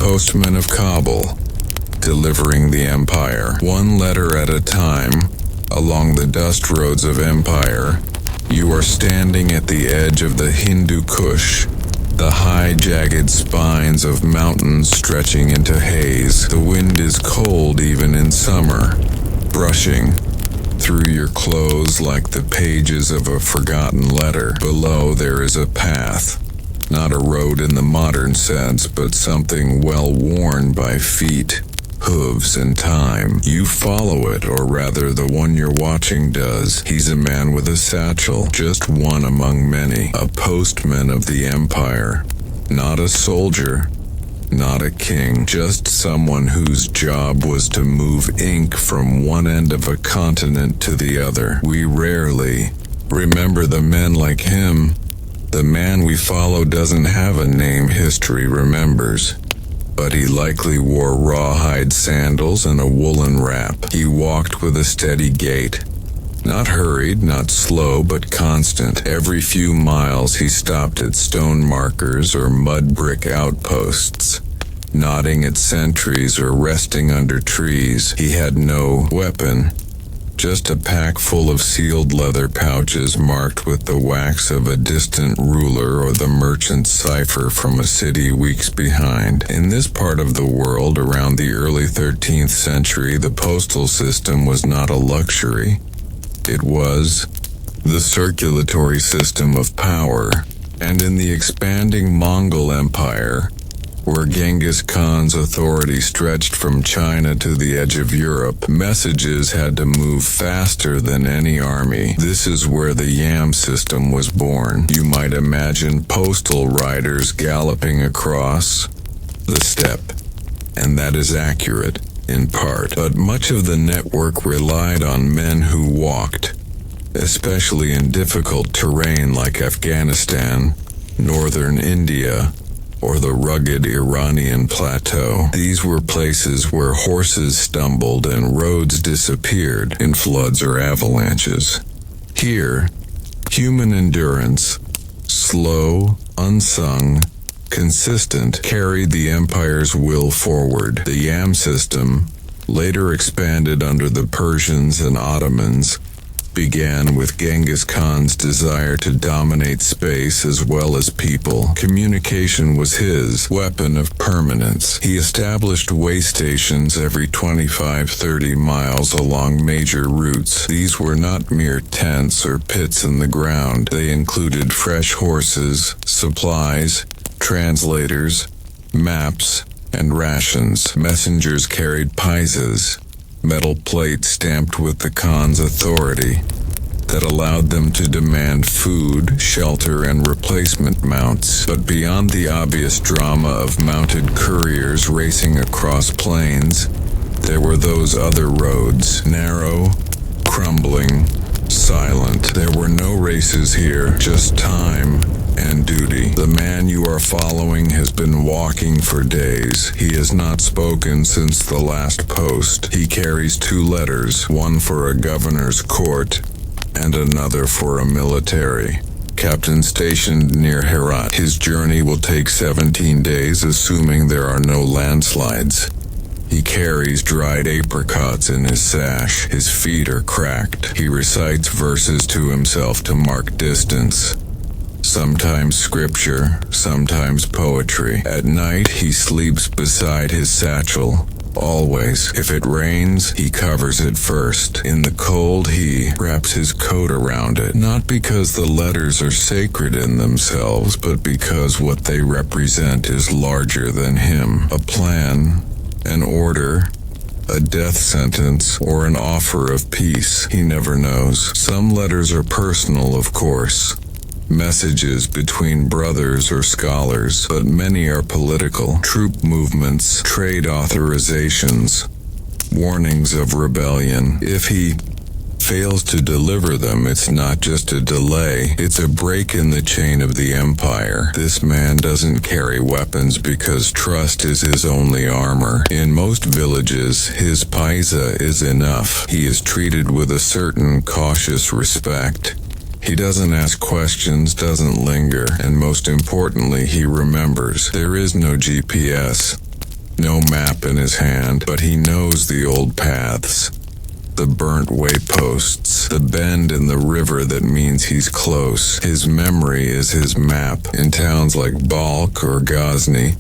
Postman of Kabul, delivering the empire, one letter at a time, along the dust roads of empire. You are standing at the edge of the Hindu Kush, the high jagged spines of mountains stretching into haze. The wind is cold even in summer, brushing through your clothes like the pages of a forgotten letter. Below there is a path, not a road in the modern sense, but something well worn by feet, hooves, and time. You follow it, or rather the one you're watching does. He's a man with a satchel, just one among many, a postman of the empire. Not a soldier, not a king, just someone whose job was to move ink from one end of a continent to the other. We rarely remember the men like him. The man we follow doesn't have a name history remembers, but he likely wore rawhide sandals and a woolen wrap. He walked with a steady gait, not hurried, not slow, but constant. Every few miles he stopped at stone markers or mud brick outposts, nodding at sentries or resting under trees. He had no weapon, just a pack full of sealed leather pouches marked with the wax of a distant ruler or the merchant's cipher from a city weeks behind. In this part of the world, around the early 13th century, the postal system was not a luxury. It was the circulatory system of power. And in the expanding Mongol Empire, where Genghis Khan's authority stretched from China to the edge of Europe, messages had to move faster than any army. This is where the yam system was born. You might imagine postal riders galloping across the steppe, and that is accurate in part. But much of the network relied on men who walked, especially in difficult terrain like Afghanistan, northern India, or the rugged Iranian plateau. These were places where horses stumbled and roads disappeared in floods or avalanches. Here, human endurance, slow, unsung, consistent, carried the empire's will forward. The yam system, later expanded under the Persians and Ottomans, began with Genghis Khan's desire to dominate space as well as people. Communication was his weapon of permanence. He established way stations every 25-30 miles along major routes. These were not mere tents or pits in the ground. They included fresh horses, supplies, translators, maps, and rations. Messengers carried paisas, metal plates stamped with the Khan's authority, that allowed them to demand food, shelter, and replacement mounts. But beyond the obvious drama of mounted couriers racing across plains, there were those other roads, narrow, crumbling, silent. There were no races here, just time and duty. The man you are following has been walking for days. He has not spoken since the last post. He carries 2 letters, one for a governor's court and another for a military captain stationed near Herat. His journey will take 17 days, assuming there are no landslides. He carries dried apricots in his sash. His feet are cracked. He recites verses to himself to mark distance. Sometimes scripture, sometimes poetry. At night, he sleeps beside his satchel. Always. If it rains, he covers it first. In the cold, he wraps his coat around it. Not because the letters are sacred in themselves, but because what they represent is larger than him. A plan, an order, a death sentence, or an offer of peace. He never knows. Some letters are personal, of course. Messages between brothers or scholars, but many are political. Troop movements, trade authorizations, warnings of rebellion. If he fails to deliver them, it's not just a delay, it's a break in the chain of the empire. This man doesn't carry weapons because trust is his only armor. In most villages, his paisa is enough. He is treated with a certain cautious respect. He doesn't ask questions, doesn't linger, and most importantly, he remembers. There is no GPS, No map in his hand, but he knows the old paths. The burnt wayposts, the bend in the river that means he's close. His memory is his map. In towns like Balkh or Ghazni,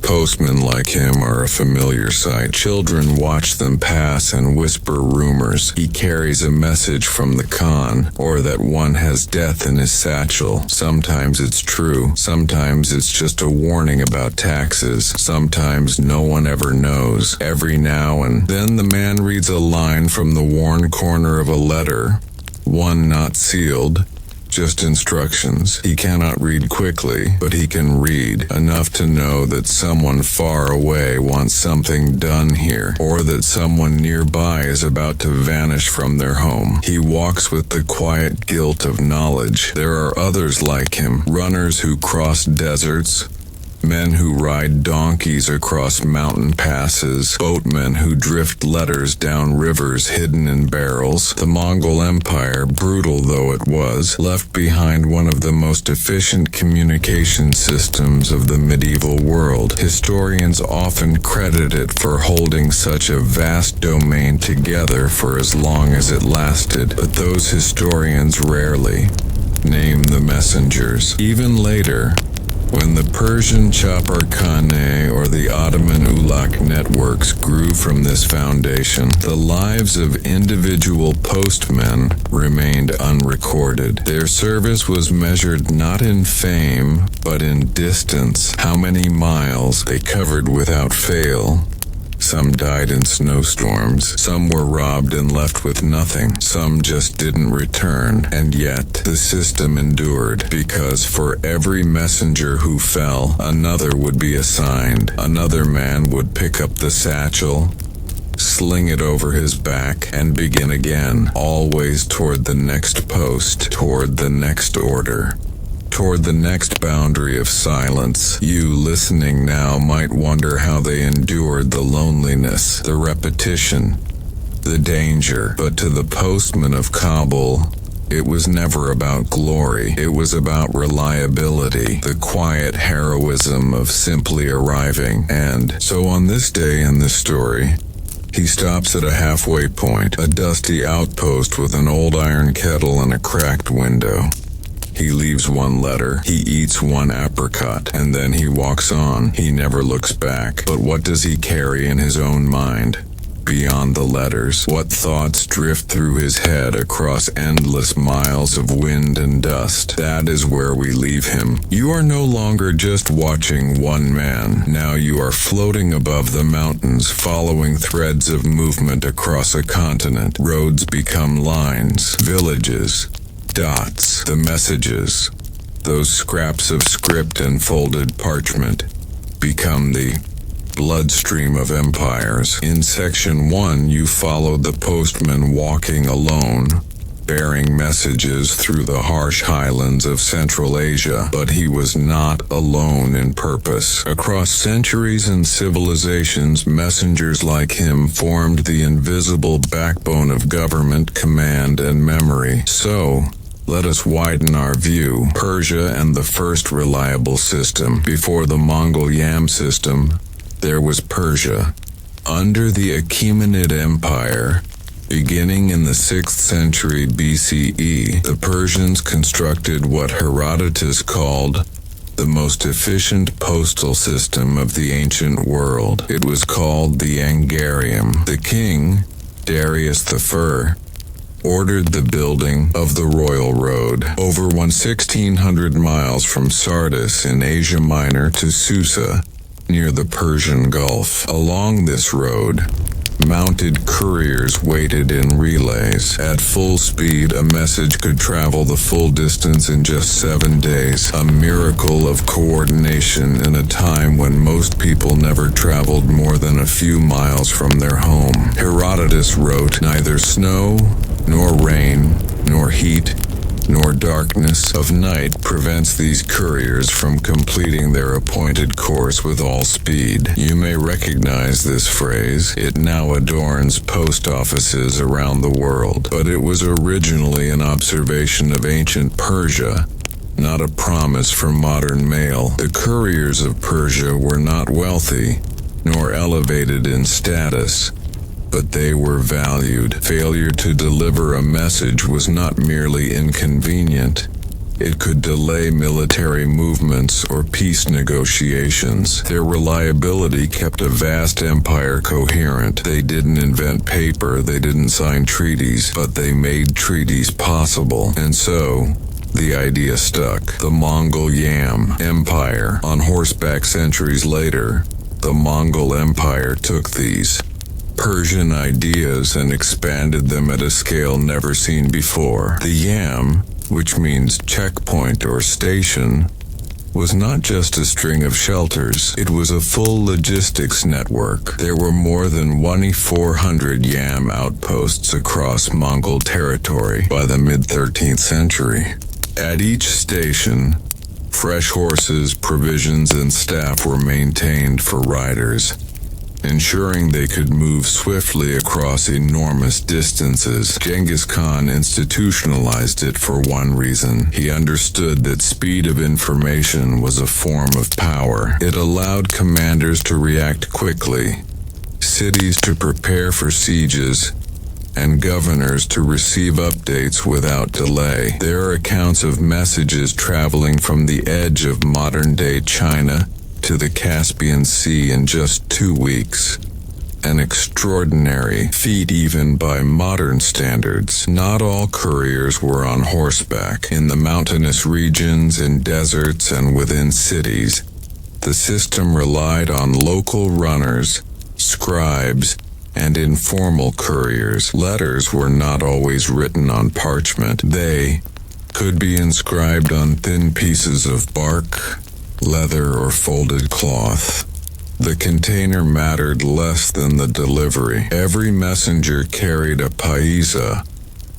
postmen like him are a familiar sight. Children watch them pass and whisper rumors. He carries a message from the Khan, or that one has death in his satchel. Sometimes it's true. Sometimes it's just a warning about taxes. Sometimes no one ever knows. Every now and then the man reads a line from the worn corner of a letter, one not sealed, just instructions. He cannot read quickly, but he can read enough to know that someone far away wants something done here, or that someone nearby is about to vanish from their home. He walks with the quiet guilt of knowledge. There are others like him, runners who cross deserts, men who ride donkeys across mountain passes, boatmen who drift letters down rivers hidden in barrels. The Mongol Empire, brutal though it was, left behind one of the most efficient communication systems of the medieval world. Historians often credit it for holding such a vast domain together for as long as it lasted, but those historians rarely name the messengers. Even later, when the Persian Chaparkhane or the Ottoman Ulak networks grew from this foundation, the lives of individual postmen remained unrecorded. Their service was measured not in fame, but in distance, how many miles they covered without fail. Some died in snowstorms, some were robbed and left with nothing, some just didn't return, and yet the system endured, because for every messenger who fell, another would be assigned. Another man would pick up the satchel, sling it over his back, and begin again, always toward the next post, toward the next order, toward the next boundary of silence. You listening now might wonder how they endured the loneliness, the repetition, the danger. But to the postman of Kabul, it was never about glory. It was about reliability, the quiet heroism of simply arriving. And so on this day in this story, he stops at a halfway point, a dusty outpost with an old iron kettle and a cracked window. He leaves one letter, he eats one apricot, and then he walks on. He never looks back. But what does he carry in his own mind? Beyond the letters, what thoughts drift through his head across endless miles of wind and dust? That is where we leave him. You are no longer just watching one man. Now you are floating above the mountains, following threads of movement across a continent. Roads become lines, villages, dots, the messages, those scraps of script and folded parchment, become the bloodstream of empires. In Section 1, you followed the postman walking alone, bearing messages through the harsh highlands of Central Asia. But he was not alone in purpose. Across centuries and civilizations, messengers like him formed the invisible backbone of government, command, and memory. So, let us widen our view. Persia and the first reliable system. Before the Mongol Yam system, there was Persia. Under the Achaemenid Empire, beginning in the 6th century BCE, the Persians constructed what Herodotus called the most efficient postal system of the ancient world. It was called the Angarium. The king, Darius I, ordered the building of the Royal Road, over 1,600 miles from Sardis in Asia Minor to Susa, near the Persian Gulf. Along this road, mounted couriers waited in relays. At full speed, a message could travel the full distance in just 7 days, a miracle of coordination in a time when most people never traveled more than a few miles from their home. Herodotus wrote, "Neither snow, nor rain, nor heat, nor darkness of night prevents these couriers from completing their appointed course with all speed." You may recognize this phrase. It now adorns post offices around the world, but it was originally an observation of ancient Persia, not a promise for modern mail. The couriers of Persia were not wealthy. nor elevated in status, but they were valued. Failure to deliver a message was not merely inconvenient. It could delay military movements or peace negotiations. Their reliability kept a vast empire coherent. They didn't invent paper, they didn't sign treaties, but they made treaties possible. And so, the idea stuck. The Mongol Yam Empire. On horseback centuries later, the Mongol Empire took these Persian ideas and expanded them at a scale never seen before. The Yam, which means checkpoint or station, was not just a string of shelters, it was a full logistics network. There were more than 2,400 Yam outposts across Mongol territory by the mid-13th century. At each station, fresh horses, provisions, and staff were maintained for riders, ensuring they could move swiftly across enormous distances. Genghis Khan institutionalized it for one reason. He understood that speed of information was a form of power. It allowed commanders to react quickly, cities to prepare for sieges, and governors to receive updates without delay. There are accounts of messages traveling from the edge of modern-day China to the Caspian Sea in just 2 weeks. An extraordinary feat even by modern standards. Not all couriers were on horseback. In the mountainous regions, in deserts, and within cities, the system relied on local runners, scribes, and informal couriers. Letters were not always written on parchment. They could be inscribed on thin pieces of bark, leather, or folded cloth. The container mattered less than the delivery. Every messenger carried a paisa,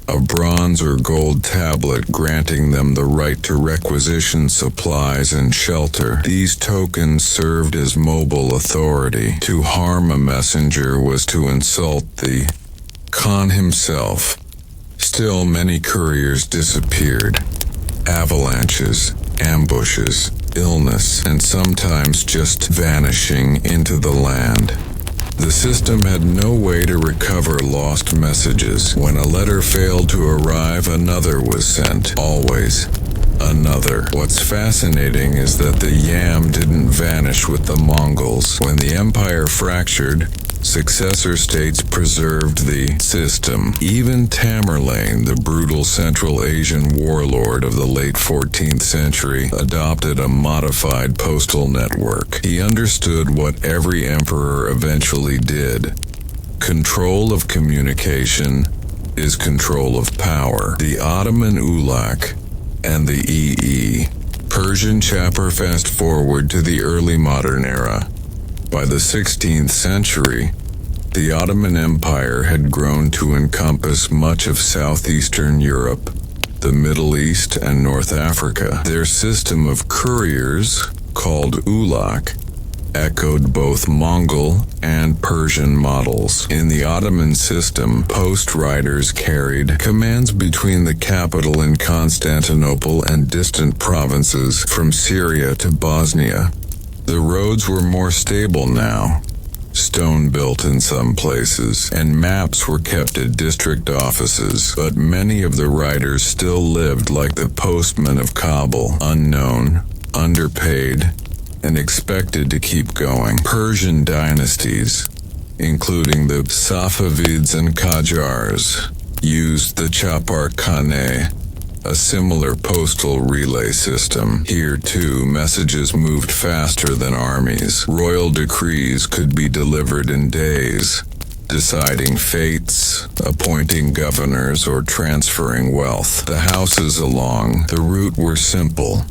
a bronze or gold tablet granting them the right to requisition supplies and shelter. These tokens served as mobile authority. To harm a messenger was to insult the Khan himself. Still, many couriers disappeared. Avalanches, ambushes, illness, and sometimes just vanishing into the land. The system had no way to recover lost messages. When a letter failed to arrive, another was sent. Always another. What's fascinating is that the Yam didn't vanish with the Mongols. When the empire fractured, successor states preserved the system. Even Tamerlane, the brutal Central Asian warlord of the late 14th century, adopted a modified postal network. He understood what every emperor eventually did. Control of communication is control of power. The Ottoman Ulak and the EE. Persian chapter. Fast forward to the early modern era. By the 16th century, the Ottoman Empire had grown to encompass much of southeastern Europe, the Middle East, and North Africa. Their system of couriers, called ulak, echoed both Mongol and Persian models. In the Ottoman system, post riders carried commands between the capital in Constantinople and distant provinces from Syria to Bosnia. The roads were more stable now, stone-built in some places, and maps were kept at district offices, but many of the riders still lived like the postman of Kabul, unknown, underpaid, and expected to keep going. Persian dynasties, including the Safavids and Qajars, used the Chapar-Khane, a similar postal relay system. Here, too, messages moved faster than armies. Royal decrees could be delivered in days, deciding fates, appointing governors, or transferring wealth. The houses along the route were simple.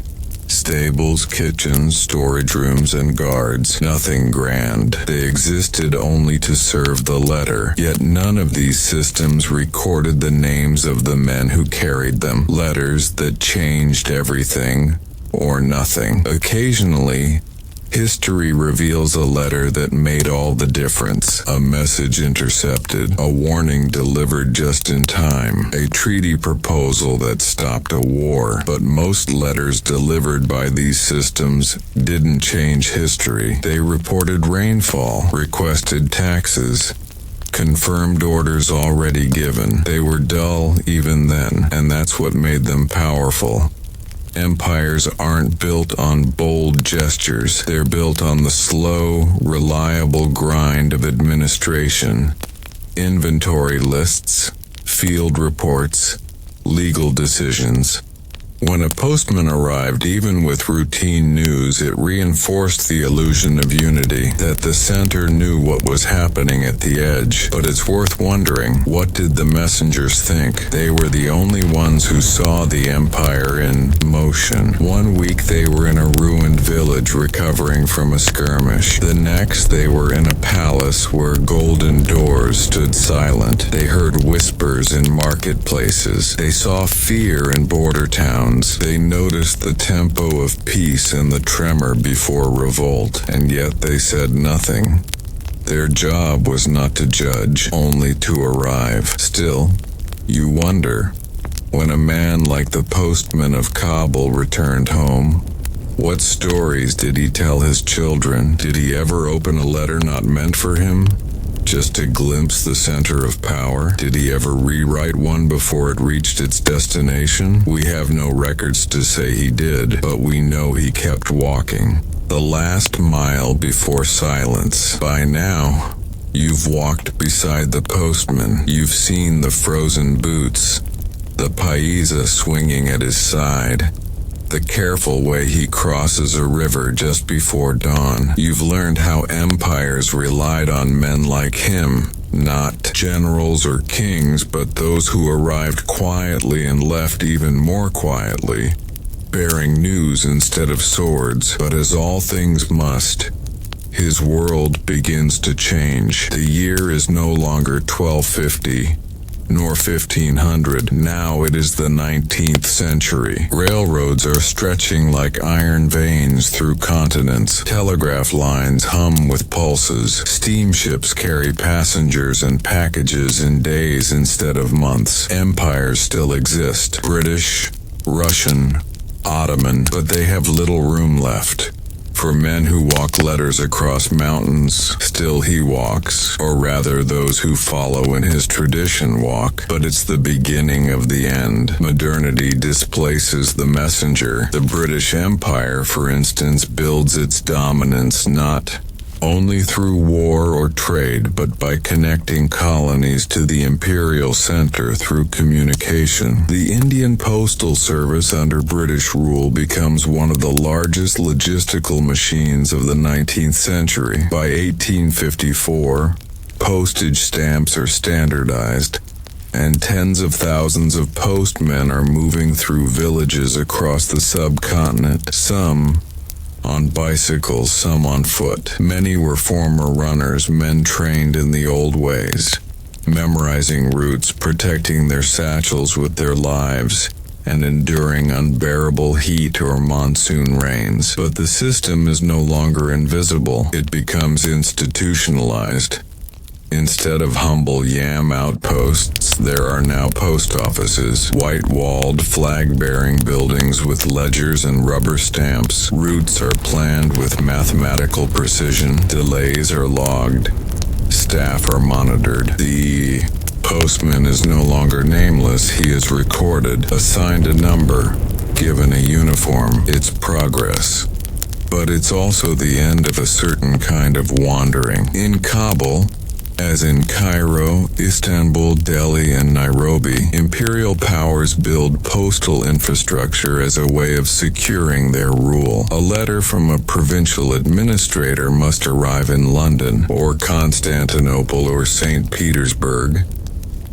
Stables, kitchens, storage rooms, and guards. Nothing grand. They existed only to serve the letter. Yet none of these systems recorded the names of the men who carried them. Letters that changed everything or nothing. Occasionally, History reveals a letter that made all the difference. A message intercepted, a warning delivered just in time, a treaty proposal that stopped a war. But most letters delivered by these systems didn't change history. They reported rainfall, requested taxes, confirmed orders already given. They were dull even then, and that's what made them powerful. Empires aren't built on bold gestures. They're built on the slow, reliable grind of administration. Inventory lists, field reports, legal decisions. When a postman arrived, even with routine news, it reinforced the illusion of unity, that the center knew what was happening at the edge. But it's worth wondering, what did the messengers think? They were the only ones who saw the empire in motion. One week they were in a ruined village recovering from a skirmish. The next they were in a palace where golden doors stood silent. They heard whispers in marketplaces. They saw fear in border towns. They noticed the tempo of peace and the tremor before revolt, and yet they said nothing. Their job was not to judge, only to arrive. Still, you wonder, when a man like the postman of Kabul returned home, what stories did he tell his children? Did he ever open a letter not meant for him, just to glimpse the center of power? Did he ever rewrite one before it reached its destination? We have no records to say he did, but we know he kept walking. The last mile before silence. By now, you've walked beside the postman. You've seen the frozen boots, the paisa swinging at his side, the careful way he crosses a river just before dawn. You've learned how empires relied on men like him, not generals or kings, but those who arrived quietly and left even more quietly, bearing news instead of swords. But as all things must, his world begins to change. The year is no longer 1250. Nor 1500. Now it is the 19th century. Railroads are stretching like iron veins through continents. Telegraph lines hum with pulses. Steamships carry passengers and packages in days instead of months. Empires still exist. British, Russian, Ottoman, but they have little room left. For men who walk letters across mountains, still he walks, or rather those who follow in his tradition walk, but it's the beginning of the end. Modernity displaces the messenger. The British Empire, for instance, builds its dominance not only through war or trade, but by connecting colonies to the imperial center through communication. The Indian Postal Service under British rule becomes one of the largest logistical machines of the 19th century. By 1854, postage stamps are standardized, and tens of thousands of postmen are moving through villages across the subcontinent. Some on bicycles, some on foot. Many were former runners, men trained in the old ways, memorizing routes, protecting their satchels with their lives, and enduring unbearable heat or monsoon rains. But the system is no longer invisible. It becomes institutionalized. Instead of humble yam outposts, there are now post offices, white-walled, flag-bearing buildings with ledgers and rubber stamps. Routes are planned with mathematical precision. Delays are logged. Staff are monitored. The postman is no longer nameless. He is recorded, assigned a number, given a uniform. It's progress. But it's also the end of a certain kind of wandering. In Kabul, as in Cairo, Istanbul, Delhi, and Nairobi, imperial powers build postal infrastructure as a way of securing their rule. A letter from a provincial administrator must arrive in London, or Constantinople, or St. Petersburg,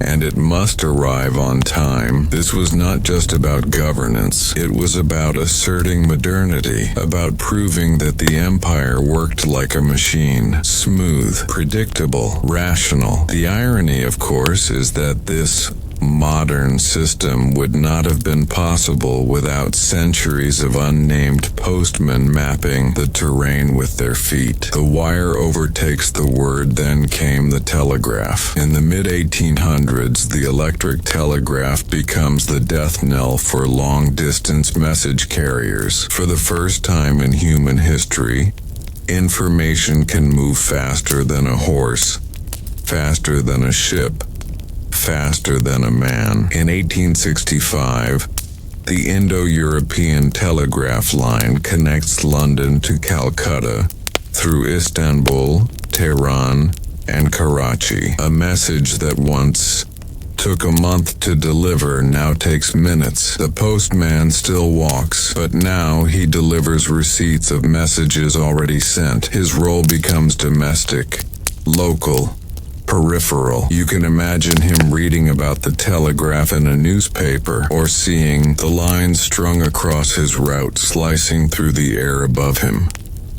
and it must arrive on time. This was not just about governance. It was about asserting modernity, about proving that the empire worked like a machine, smooth, predictable, rational. The irony, of course, is that this modern system would not have been possible without centuries of unnamed postmen mapping the terrain with their feet. The wire overtakes the word, then came the telegraph. In the mid-1800s, the electric telegraph becomes the death knell for long-distance message carriers. For the first time in human history, information can move faster than a horse, faster than a ship, faster than a man. In 1865, the Indo-European telegraph line connects London to Calcutta through Istanbul, Tehran, and Karachi. A message that once took a month to deliver now takes minutes. The postman still walks, but now he delivers receipts of messages already sent. His role becomes domestic, local, peripheral. You can imagine him reading about the telegraph in a newspaper, or seeing the lines strung across his route slicing through the air above him.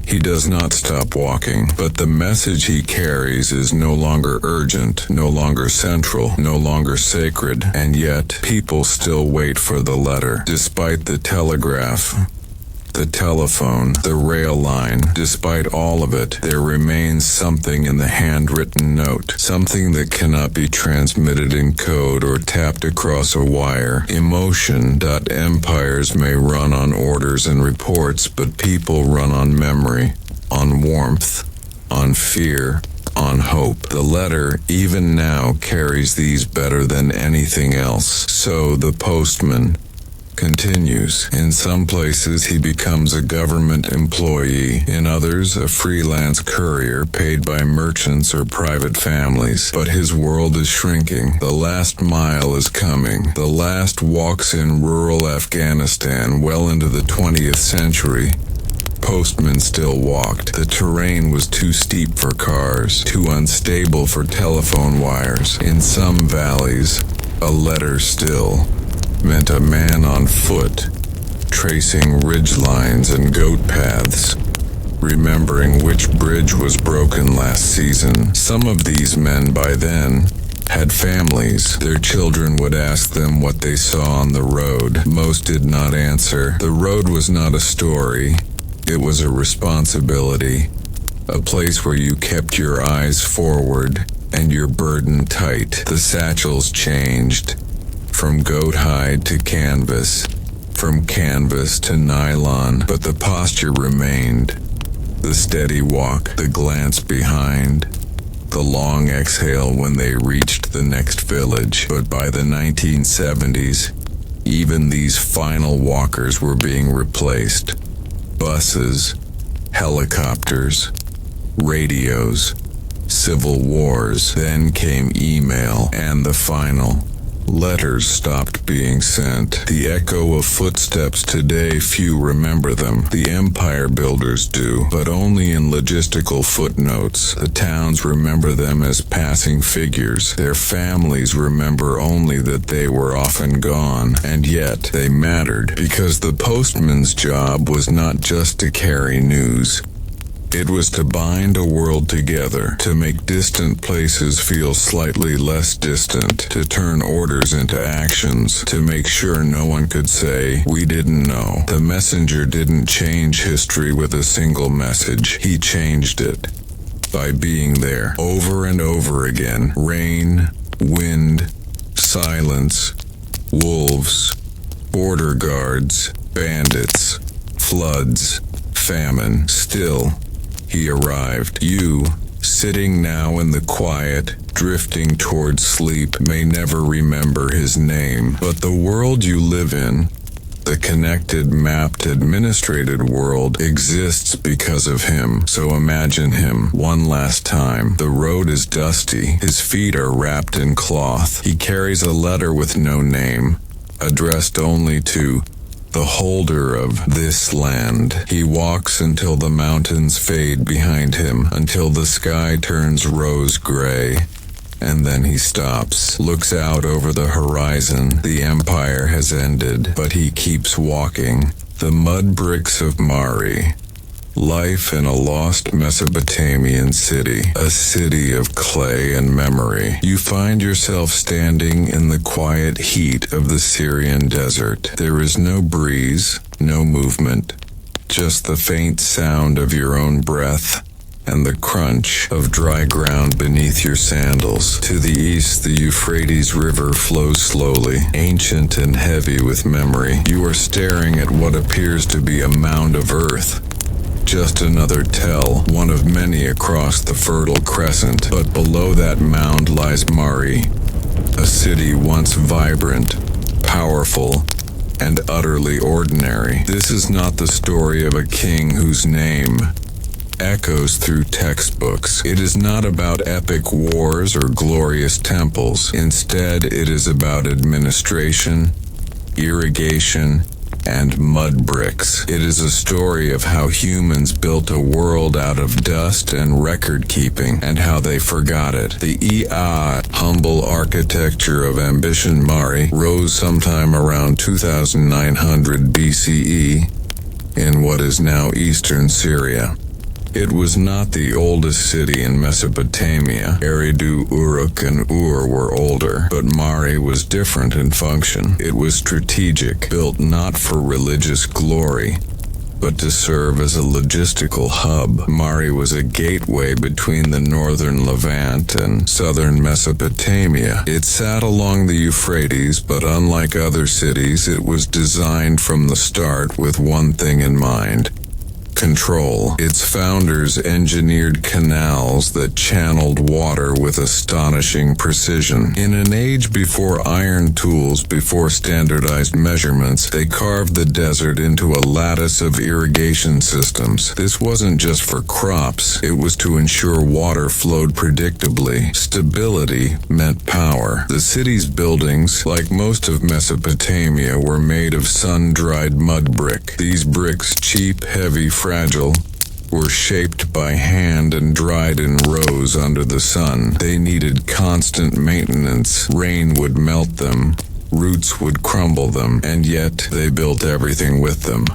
He does not stop walking, but the message he carries is no longer urgent, no longer central, no longer sacred, and yet people still wait for the letter. Despite the telegraph, the telephone, the rail line, despite all of it, there remains something in the handwritten note, something that cannot be transmitted in code or tapped across a wire. Emotion. Empires may run on orders and reports, but people run on memory, on warmth, on fear, on hope. The letter, even now, carries these better than anything else. So the postman continues. In some places he becomes a government employee, in others a freelance courier paid by merchants or private families. But his world is shrinking. The last mile is coming. The last walks in rural Afghanistan well into the 20th century. Postmen still walked. The terrain was too steep for cars, too unstable for telephone wires. In some valleys, a letter still meant a man on foot, tracing ridgelines and goat paths, remembering which bridge was broken last season. Some of these men by then had families. Their children would ask them what they saw on the road. Most did not answer. The road was not a story. It was a responsibility, a place where you kept your eyes forward and your burden tight. The satchels changed. From goat hide to canvas, from canvas to nylon, but the posture remained. The steady walk, the glance behind, the long exhale when they reached the next village. But by the 1970s, even these final walkers were being replaced. Buses, helicopters, radios, civil wars. Then came email, and the final letters stopped being sent. The echo of footsteps today, few remember them. The empire builders do, but only in logistical footnotes. The towns remember them as passing figures. Their families remember only that they were often gone, and yet they mattered, because the postman's job was not just to carry news. It was to bind a world together, to make distant places feel slightly less distant, to turn orders into actions, to make sure no one could say, "We didn't know." The messenger didn't change history with a single message. He changed it by being there over and over again. Rain, wind, silence, wolves, border guards, bandits, floods, famine. Still, he arrived. You, sitting now in the quiet, drifting towards sleep, may never remember his name, but the world you live in, the connected, mapped, administrated world, exists because of him. So imagine him one last time. The road is dusty. His feet are wrapped in cloth. He carries a letter with no name, addressed only to the holder of this land. He walks until the mountains fade behind him, until the sky turns rose gray, and then he stops, looks out over the horizon. The empire has ended, but he keeps walking. The mud bricks of Mari, Life in a lost Mesopotamian city, a city of clay and memory. You find yourself standing in the quiet heat of the Syrian desert. There is no breeze, no movement, just the faint sound of your own breath and the crunch of dry ground beneath your sandals. To the east, the Euphrates River flows slowly, ancient and heavy with memory. You are staring at what appears to be a mound of earth. Just another tell, one of many across the Fertile Crescent. But below that mound lies Mari, a city once vibrant, powerful, and utterly ordinary. This is not the story of a king whose name echoes through textbooks. It is not about epic wars or glorious temples. Instead, it is about administration, irrigation, and mud bricks. It is a story of how humans built a world out of dust and record keeping, and how they forgot it. The humble architecture of ambition. Mari rose sometime around 2900 BCE in what is now eastern Syria. It was not the oldest city in Mesopotamia. Eridu, Uruk, and Ur were older, but Mari was different in function. It was strategic, built not for religious glory, but to serve as a logistical hub. Mari was a gateway between the northern Levant and southern Mesopotamia. It sat along the Euphrates, but unlike other cities, it was designed from the start with one thing in mind: control. Its founders engineered canals that channeled water with astonishing precision. In an age before iron tools, before standardized measurements, they carved the desert into a lattice of irrigation systems. This wasn't just for crops, it was to ensure water flowed predictably. Stability meant power. The city's buildings, like most of Mesopotamia, were made of sun-dried mud brick. These bricks, cheap, heavy, fragile, were shaped by hand and dried in rows under the sun. They needed constant maintenance. Rain would melt them, roots would crumble them, and yet they built everything with them.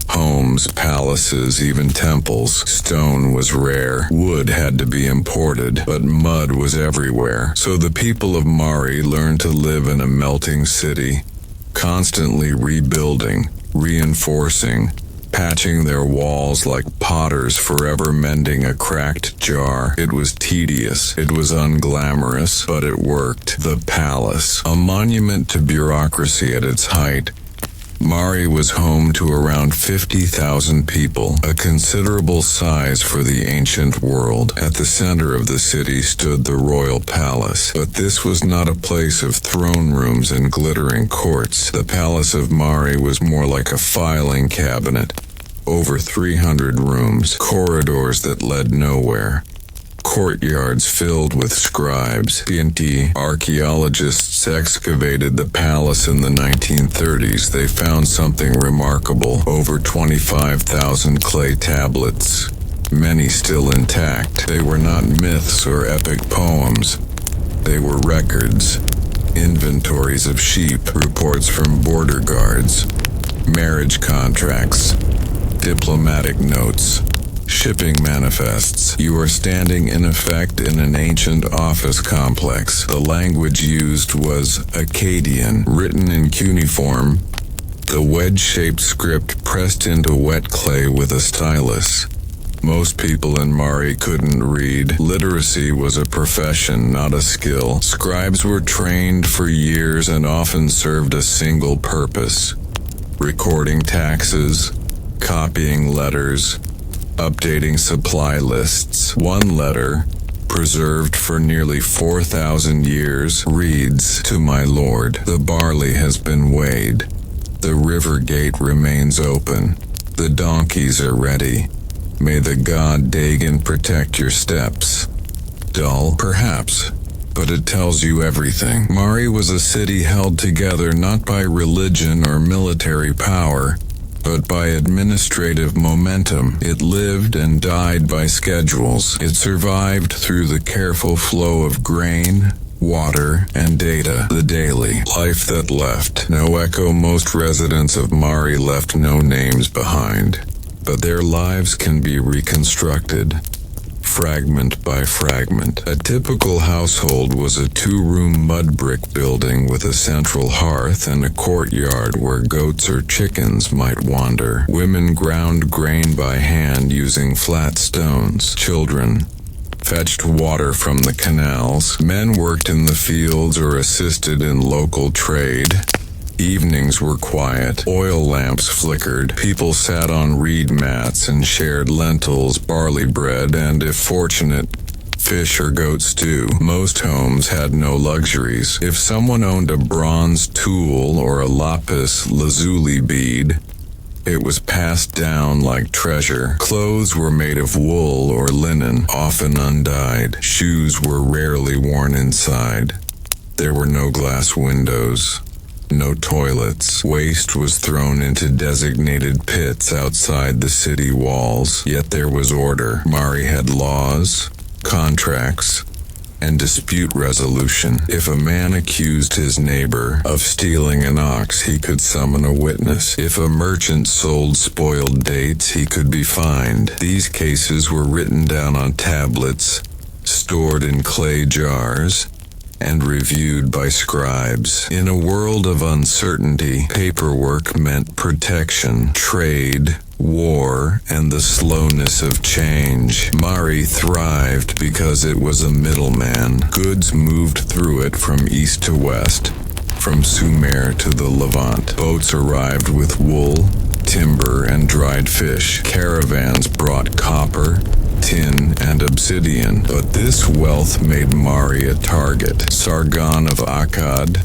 Homes, palaces, even temples. Stone was rare. Wood had to be imported, but mud was everywhere. So the people of Mari learned to live in a melting city, constantly rebuilding, reinforcing, patching their walls like potters forever mending a cracked jar. It was tedious, it was unglamorous, but it worked. The palace, a monument to bureaucracy at its height. Mari was home to around 50,000 people, a considerable size for the ancient world. At the center of the city stood the royal palace, but this was not a place of throne rooms and glittering courts. The palace of Mari was more like a filing cabinet. Over 300 rooms, corridors that led nowhere, courtyards filled with scribes. Archaeologists excavated the palace in the 1930s. They found something remarkable: over 25,000 clay tablets, many still intact. They were not myths or epic poems. They were records, inventories of sheep, reports from border guards, marriage contracts, diplomatic notes, shipping manifests. You are standing in effect in an ancient office complex. The language used was Akkadian, written in cuneiform, the wedge-shaped script pressed into wet clay with a stylus. Most people in Mari couldn't read. Literacy was a profession, not a skill. Scribes were trained for years and often served a single purpose: recording taxes, copying letters, updating supply lists. One letter, preserved for nearly 4,000 years, reads, "To my lord, the barley has been weighed. The river gate remains open. The donkeys are ready. May the god Dagon protect your steps." Dull, perhaps, but it tells you everything. Mari was a city held together not by religion or military power, but by administrative momentum. It lived and died by schedules. It survived through the careful flow of grain, water, and data. The daily life that left no echo. Most residents of Mari left no names behind. but their lives can be reconstructed, fragment by fragment. A typical household was a 2-room mud brick building with a central hearth and a courtyard where goats or chickens might wander. Women ground grain by hand using flat stones. Children fetched water from the canals. Men worked in the fields or assisted in local trade. Evenings were quiet. Oil lamps flickered. People sat on reed mats and shared lentils, barley bread, and, if fortunate, fish or goat stew. Most homes had no luxuries. If someone owned a bronze tool or a lapis lazuli bead, it was passed down like treasure. Clothes were made of wool or linen, often undyed. Shoes were rarely worn inside. There were no glass windows. No toilets. Waste was thrown into designated pits outside the city walls. Yet there was order. Mari had laws, contracts, and dispute resolution. If a man accused his neighbor of stealing an ox, he could summon a witness. If a merchant sold spoiled dates, he could be fined. These cases were written down on tablets, stored in clay jars, and reviewed by scribes. In a world of uncertainty, paperwork meant protection, trade, war, and the slowness of change. Mari thrived because it was a middleman. Goods moved through it from east to west, from Sumer to the Levant. Boats arrived with wool, timber, and dried fish. Caravans brought copper, tin, and obsidian, but this wealth made Mari a target. Sargon of Akkad,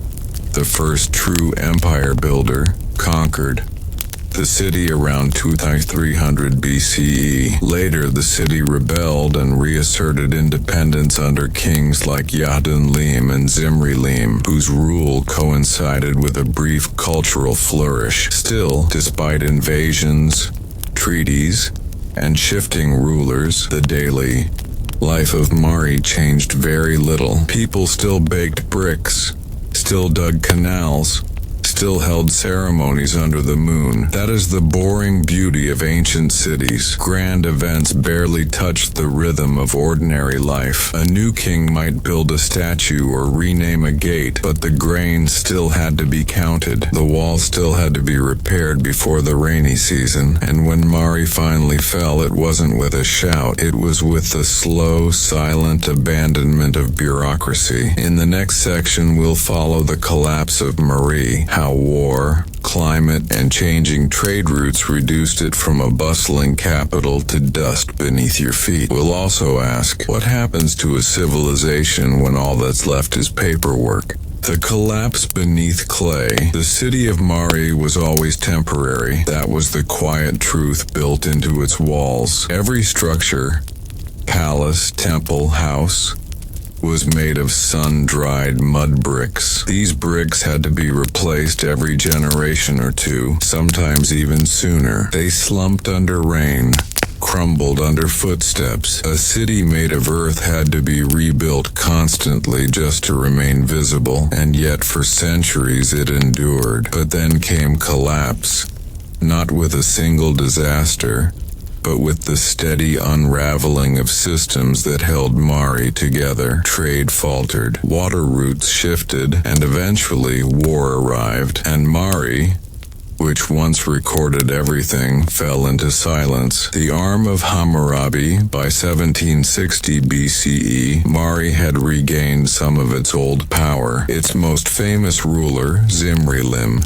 the first true empire builder, conquered the city around 2300 BCE. Later, the city rebelled and reasserted independence under kings like Yadin-Lim and Zimri-Lim, whose rule coincided with a brief cultural flourish. Still, despite invasions, treaties, and shifting rulers, the daily life of Mari changed very little. People still baked bricks, still dug canals, still held ceremonies under the moon. That is the boring beauty of ancient cities. Grand events barely touched the rhythm of ordinary life. A new king might build a statue or rename a gate, but the grain still had to be counted. The wall still had to be repaired before the rainy season, and when Mari finally fell, it wasn't with a shout. It was with the slow, silent abandonment of bureaucracy. In the next section, we'll follow the collapse of Mari, how war, climate, and changing trade routes reduced it from a bustling capital to dust beneath your feet. We'll also ask, what happens to a civilization when all that's left is paperwork? The collapse beneath clay. The city of Mari was always temporary. That was the quiet truth built into its walls. Every structure, palace, temple, house, was made of sun-dried mud bricks. These bricks had to be replaced every generation or two, sometimes even sooner. They slumped under rain, crumbled under footsteps. A city made of earth had to be rebuilt constantly just to remain visible, and yet for centuries it endured. But then came collapse, not with a single disaster, but with the steady unraveling of systems that held Mari together. Trade faltered, water routes shifted, and eventually war arrived, and Mari, which once recorded everything, fell into silence. The arm of Hammurabi. By 1760 BCE, Mari had regained some of its old power. Its most famous ruler, Zimri-Lim,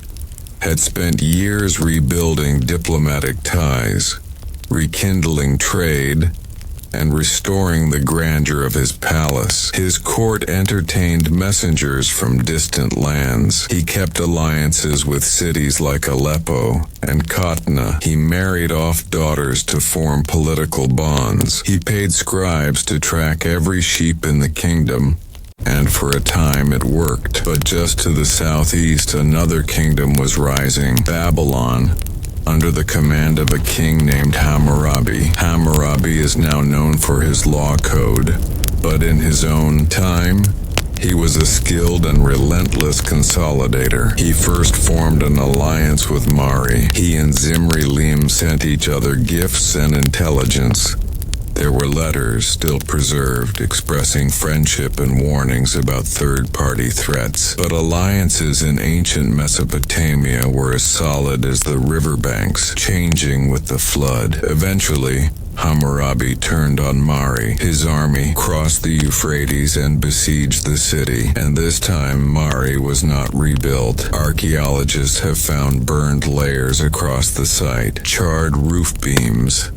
had spent years rebuilding diplomatic ties, rekindling trade, and restoring the grandeur of his palace. His court entertained messengers from distant lands. He kept alliances with cities like Aleppo and Khatna. He married off daughters to form political bonds. He paid scribes to track every sheep in the kingdom, and for a time it worked. But just to the southeast, another kingdom was rising, Babylon, under the command of a king named Hammurabi. Hammurabi is now known for his law code, but in his own time, He was a skilled and relentless consolidator. He first formed an alliance with Mari. He and Zimri Lim sent each other gifts and intelligence. There were letters still preserved expressing friendship and warnings about third-party threats. But alliances in ancient Mesopotamia were as solid as the riverbanks, changing with the flood. Eventually, Hammurabi turned on Mari. His army crossed the Euphrates and besieged the city, and this time Mari was not rebuilt. Archaeologists have found burned layers across the site, charred roof beams,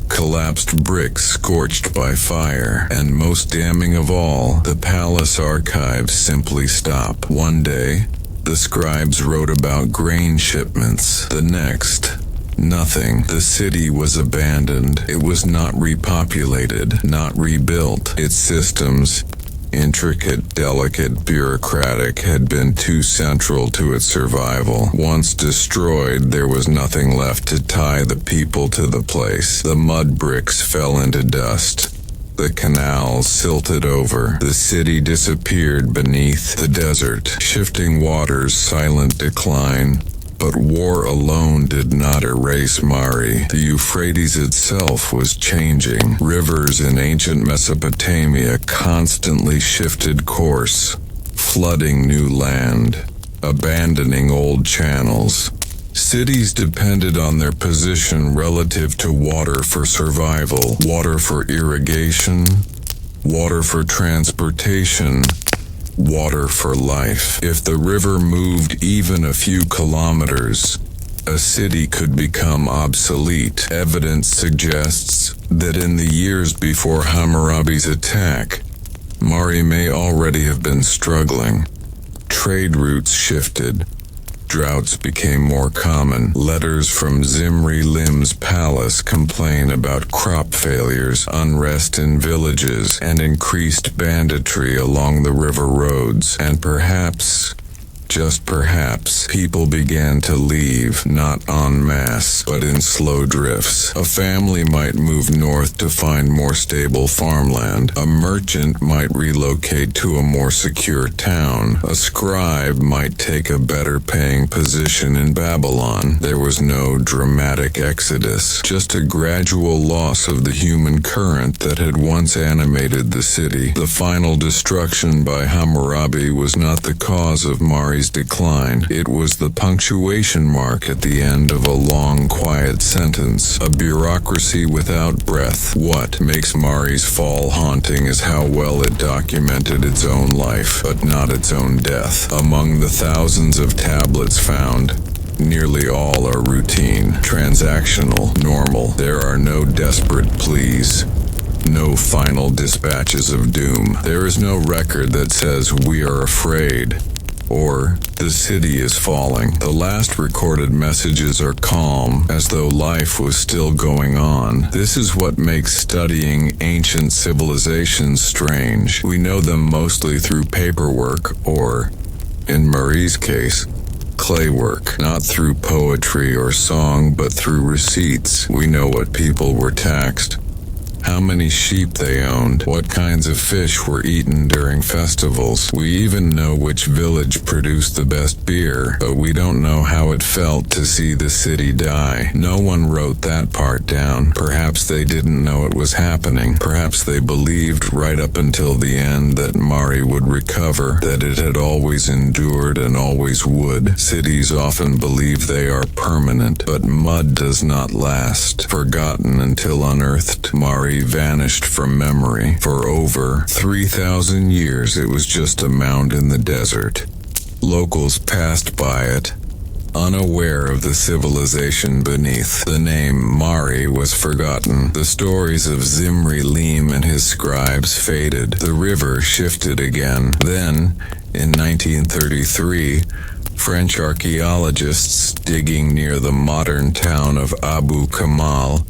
collapsed bricks scorched by fire, and most damning of all, the palace archives simply stop. One day, the scribes wrote about grain shipments. The next, nothing. The city was abandoned. It was not repopulated, not rebuilt. Its systems, intricate, delicate, bureaucratic, had been too central to its survival. Once destroyed, there was nothing left to tie the people to the place. The mud bricks fell into dust. The canals silted over. The city disappeared beneath the desert. Shifting waters, silent decline. But war alone did not erase Mari. The Euphrates itself was changing. Rivers in ancient Mesopotamia constantly shifted course, flooding new land, abandoning old channels. Cities depended on their position relative to water for survival, water for irrigation, water for transportation, water for life. If the river moved even a few kilometers, a city could become obsolete. Evidence suggests that in the years before Hammurabi's attack, Mari may already have been struggling. Trade routes shifted. Droughts became more common. Letters from Zimri Lim's palace complain about crop failures, unrest in villages, and increased banditry along the river roads. And perhaps, just perhaps, people began to leave, not en masse, but in slow drifts. A family might move north to find more stable farmland. A merchant might relocate to a more secure town. A scribe might take a better paying position in Babylon. There was no dramatic exodus, just a gradual loss of the human current that had once animated the city. The final destruction by Hammurabi was not the cause of Mari's decline. It was the punctuation mark at the end of a long, quiet sentence. A bureaucracy without breath. What makes Mari's fall haunting is how well it documented its own life, but not its own death. Among the thousands of tablets found, nearly all are routine, transactional, normal. There are no desperate pleas, no final dispatches of doom. There is no record that says we are afraid, or the city is falling. The last recorded messages are calm, as though life was still going on. This is what makes studying ancient civilizations strange. We know them mostly through paperwork, or, in Marie's case, clay work. Not through poetry or song, but through receipts. We know what people were taxed, how many sheep they owned, what kinds of fish were eaten during festivals. We even know which village produced the best beer, but we don't know how it felt to see the city die. No one wrote that part down. Perhaps they didn't know it was happening. Perhaps they believed right up until the end that Mari would recover, that it had always endured and always would. Cities often believe they are permanent, but mud does not last. Forgotten until unearthed, Mari vanished from memory. For over 3,000 years, it was just a mound in the desert. Locals passed by it, unaware of the civilization beneath. The name Mari was forgotten. The stories of Zimri Lim and his scribes faded. The river shifted again. Then, in 1933, French archaeologists digging near the modern town of Abu Kamal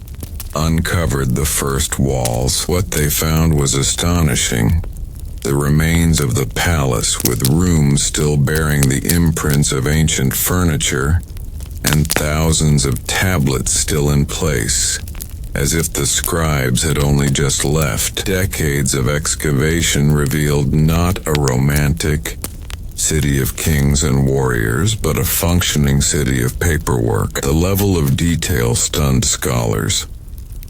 uncovered the first walls. What they found was astonishing. The remains of the palace, with rooms still bearing the imprints of ancient furniture, and thousands of tablets still in place, as if the scribes had only just left. Decades of excavation revealed not a romantic city of kings and warriors, but a functioning city of paperwork. The level of detail stunned scholars.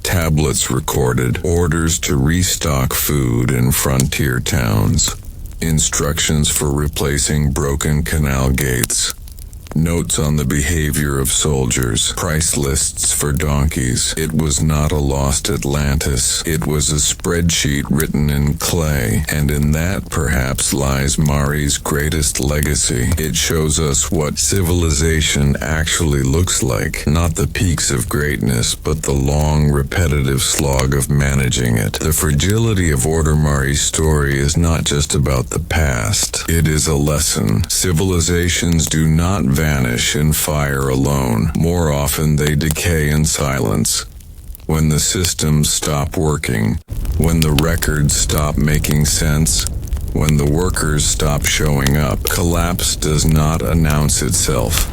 Tablets recorded orders to restock food in frontier towns, instructions for replacing broken canal gates, notes on the behavior of soldiers, price lists for donkeys. It was not a lost Atlantis. It was a spreadsheet written in clay, and in that perhaps lies Mari's greatest legacy. It shows us what civilization actually looks like, not the peaks of greatness, but the long, repetitive slog of managing it. The fragility of Order Mari's story is not just about the past. It is a lesson. Civilizations do not vanish in fire alone. More often they decay in silence. When the systems stop working, when the records stop making sense, when the workers stop showing up, collapse does not announce itself.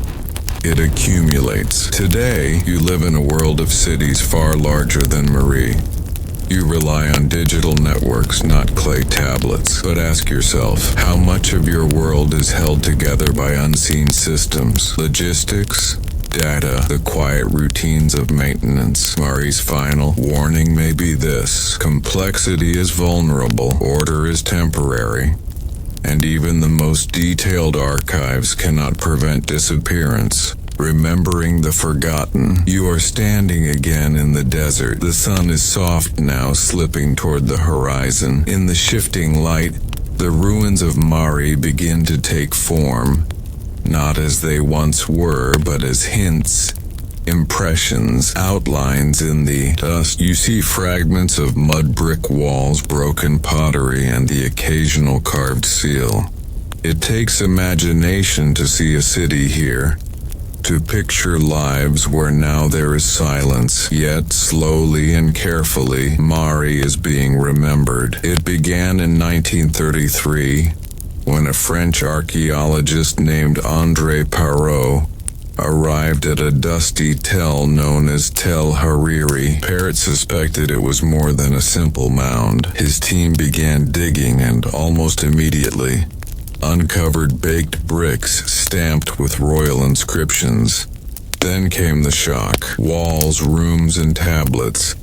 It accumulates. Today, you live in a world of cities far larger than Marie. You rely on digital networks, not clay tablets. But ask yourself, how much of your world is held together by unseen systems? Logistics, data, the quiet routines of maintenance. Mari's final warning may be this: complexity is vulnerable, order is temporary, and even the most detailed archives cannot prevent disappearance. Remembering the forgotten. You are standing again in the desert. The sun is soft now, slipping toward the horizon. In the shifting light, the ruins of Mari begin to take form, not as they once were, but as hints, impressions, outlines in the dust. You see fragments of mud brick walls, broken pottery, and the occasional carved seal. It takes imagination to see a city here, to picture lives where now there is silence, yet slowly and carefully, Mari is being remembered. It began in 1933, when a French archaeologist named André Parrot arrived at a dusty tell known as Tel Hariri. Parrot suspected it was more than a simple mound. His team began digging and, almost immediately, uncovered baked bricks stamped with royal inscriptions. Then came the shock. Walls, rooms, and tablets.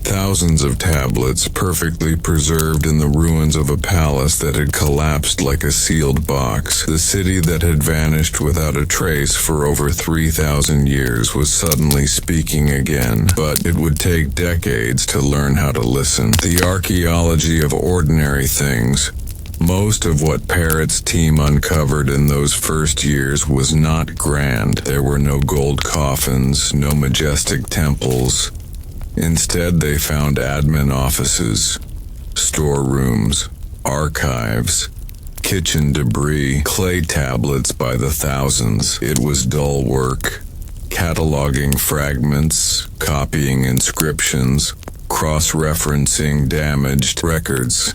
Thousands of tablets perfectly preserved in the ruins of a palace that had collapsed like a sealed box. The city that had vanished without a trace for over 3,000 years was suddenly speaking again, but it would take decades to learn how to listen. The archaeology of ordinary things. Most of what Parrot's team uncovered in those first years was not grand. There were no gold coffins, no majestic temples. Instead, they found admin offices, storerooms, archives, kitchen debris, clay tablets by the thousands. It was dull work, cataloging fragments, copying inscriptions, cross-referencing damaged records.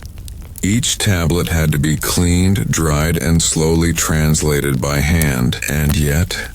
Each tablet had to be cleaned, dried, and slowly translated by hand, and yet,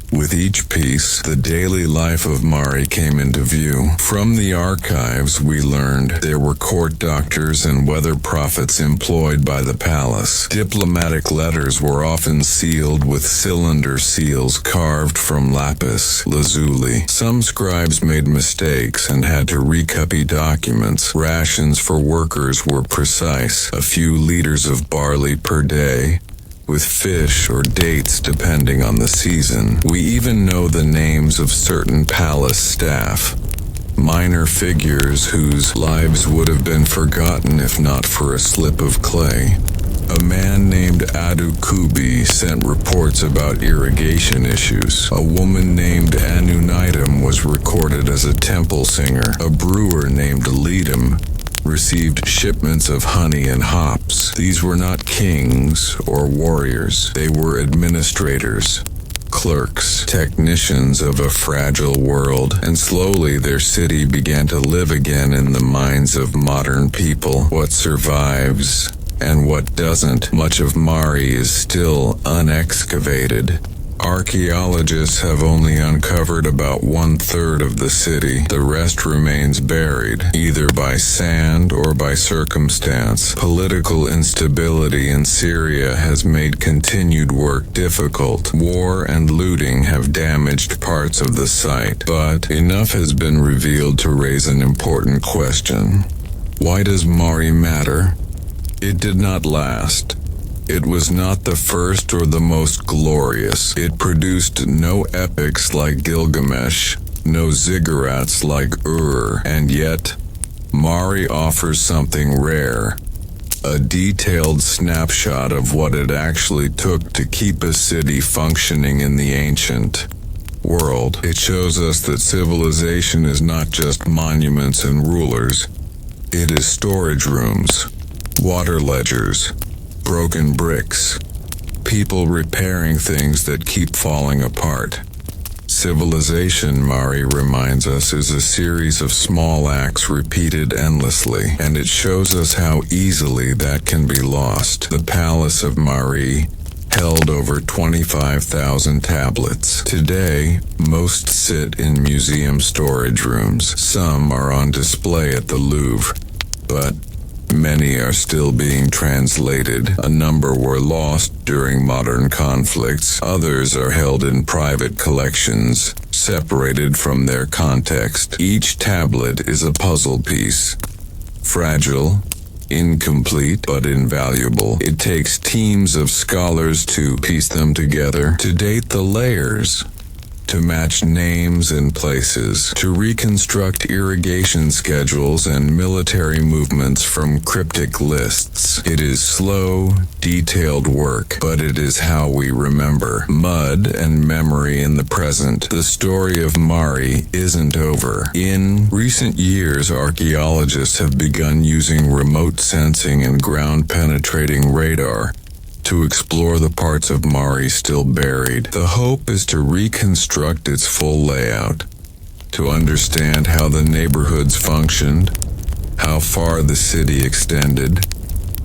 with each piece, the daily life of Mari came into view. From the archives, we learned there were court doctors and weather prophets employed by the palace. Diplomatic letters were often sealed with cylinder seals carved from lapis lazuli. Some scribes made mistakes and had to recopy documents. Rations for workers were precise, a few liters of barley per day, with fish or dates depending on the season. We even know the names of certain palace staff, minor figures whose lives would have been forgotten if not for a slip of clay. A man named Adu Kubi sent reports about irrigation issues. A woman named Anunitum was recorded as a temple singer. A brewer named Leadum received shipments of honey and hops. These were not kings or warriors. They were administrators, clerks, technicians of a fragile world, and slowly their city began to live again in the minds of modern people. What survives and what doesn't. Much of Mari is still unexcavated. Archaeologists have only uncovered about 1/3 of the city. The rest remains buried, either by sand or by circumstance. Political instability in Syria has made continued work difficult. War and looting have damaged parts of the site, but enough has been revealed to raise an important question. Why does Mari matter? It did not last. It was not the first or the most glorious. It produced no epics like Gilgamesh, no ziggurats like Ur, and yet, Mari offers something rare. A detailed snapshot of what it actually took to keep a city functioning in the ancient world. It shows us that civilization is not just monuments and rulers. It is storage rooms, water ledgers, broken bricks, people repairing things that keep falling apart. Civilization, Mari reminds us, is a series of small acts repeated endlessly, and it shows us how easily that can be lost. The Palace of Mari held over 25,000 tablets. Today, most sit in museum storage rooms. Some are on display at the Louvre, but many are still being translated. A number were lost during modern conflicts. Others are held in private collections, separated from their context. Each tablet is a puzzle piece. Fragile, incomplete, but invaluable. It takes teams of scholars to piece them together, to date the layers, to match names and places, to reconstruct irrigation schedules and military movements from cryptic lists. It is slow, detailed work, but it is how we remember. Mud and memory in the present. The story of Mari isn't over. In recent years, archaeologists have begun using remote sensing and ground-penetrating radar to explore the parts of Mari still buried. The hope is to reconstruct its full layout, to understand how the neighborhoods functioned, how far the city extended,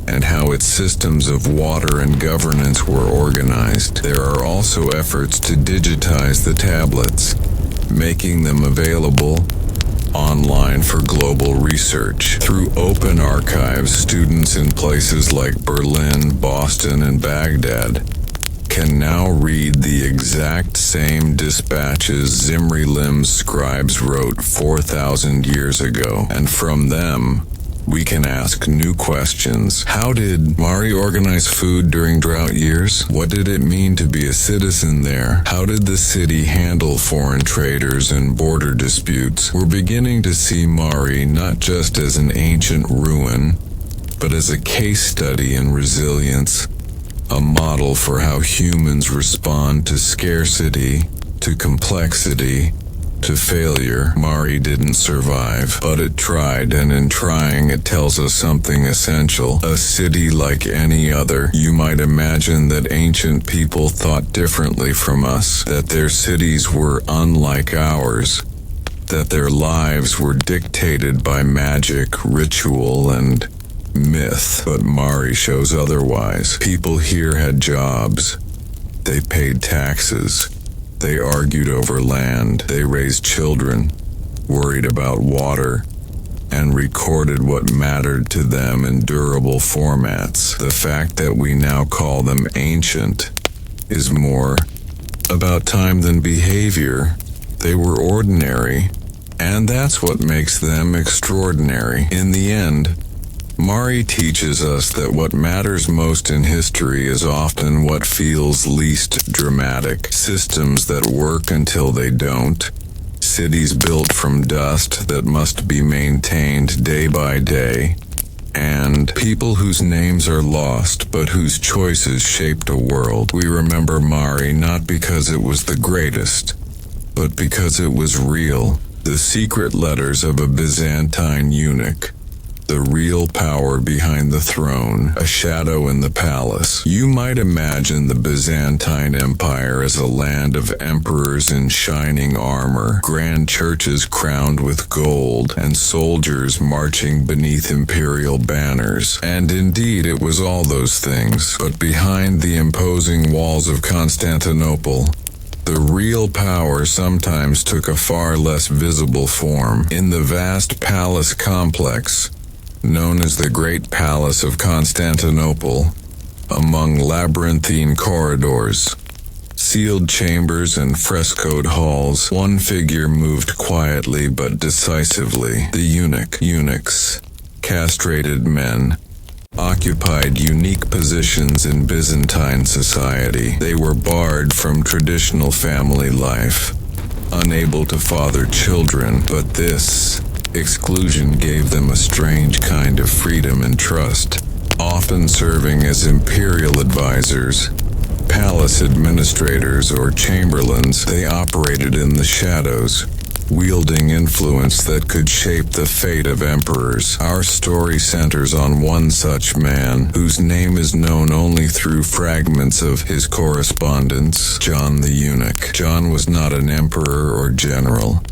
and how its systems of water and governance were organized. There are also efforts to digitize the tablets, making them available online for global research. Through open archives, students in places like Berlin, Boston, and Baghdad can now read the exact same dispatches Zimri-Lim's scribes wrote 4,000 years ago, and from them, we can ask new questions. How did Mari organize food during drought years? What did it mean to be a citizen there? How did the city handle foreign traders and border disputes? We're beginning to see Mari not just as an ancient ruin, but as a case study in resilience, a model for how humans respond to scarcity, to complexity, to failure. Mari didn't survive, but it tried, and in trying it tells us something essential. A city like any other. You might imagine that ancient people thought differently from us, that their cities were unlike ours, that their lives were dictated by magic, ritual, and myth. But Mari shows otherwise. People here had jobs. They paid taxes. They argued over land, they raised children, worried about water, and recorded what mattered to them in durable formats. The fact that we now call them ancient is more about time than behavior. They were ordinary, and that's what makes them extraordinary. In the end, Mari teaches us that what matters most in history is often what feels least dramatic. Systems that work until they don't. Cities built from dust that must be maintained day by day. And people whose names are lost, but whose choices shaped a world. We remember Mari not because it was the greatest, but because it was real. The secret letters of a Byzantine eunuch. The real power behind the throne, a shadow in the palace. You might imagine the Byzantine Empire as a land of emperors in shining armor, grand churches crowned with gold, and soldiers marching beneath imperial banners. And indeed, it was all those things. But behind the imposing walls of Constantinople, The real power sometimes took a far less visible form. In the vast palace complex, known as the Great Palace of Constantinople, among labyrinthine corridors, sealed chambers and frescoed halls, one figure moved quietly but decisively. The eunuchs, castrated men, occupied unique positions in Byzantine society. They were barred from traditional family life, unable to father children, but this exclusion gave them a strange kind of freedom and trust. Often serving as imperial advisors, palace administrators, or chamberlains, they operated in the shadows, wielding influence that could shape the fate of emperors. Our story centers on one such man, whose name is known only through fragments of his correspondence, John the Eunuch. John was not an emperor or general.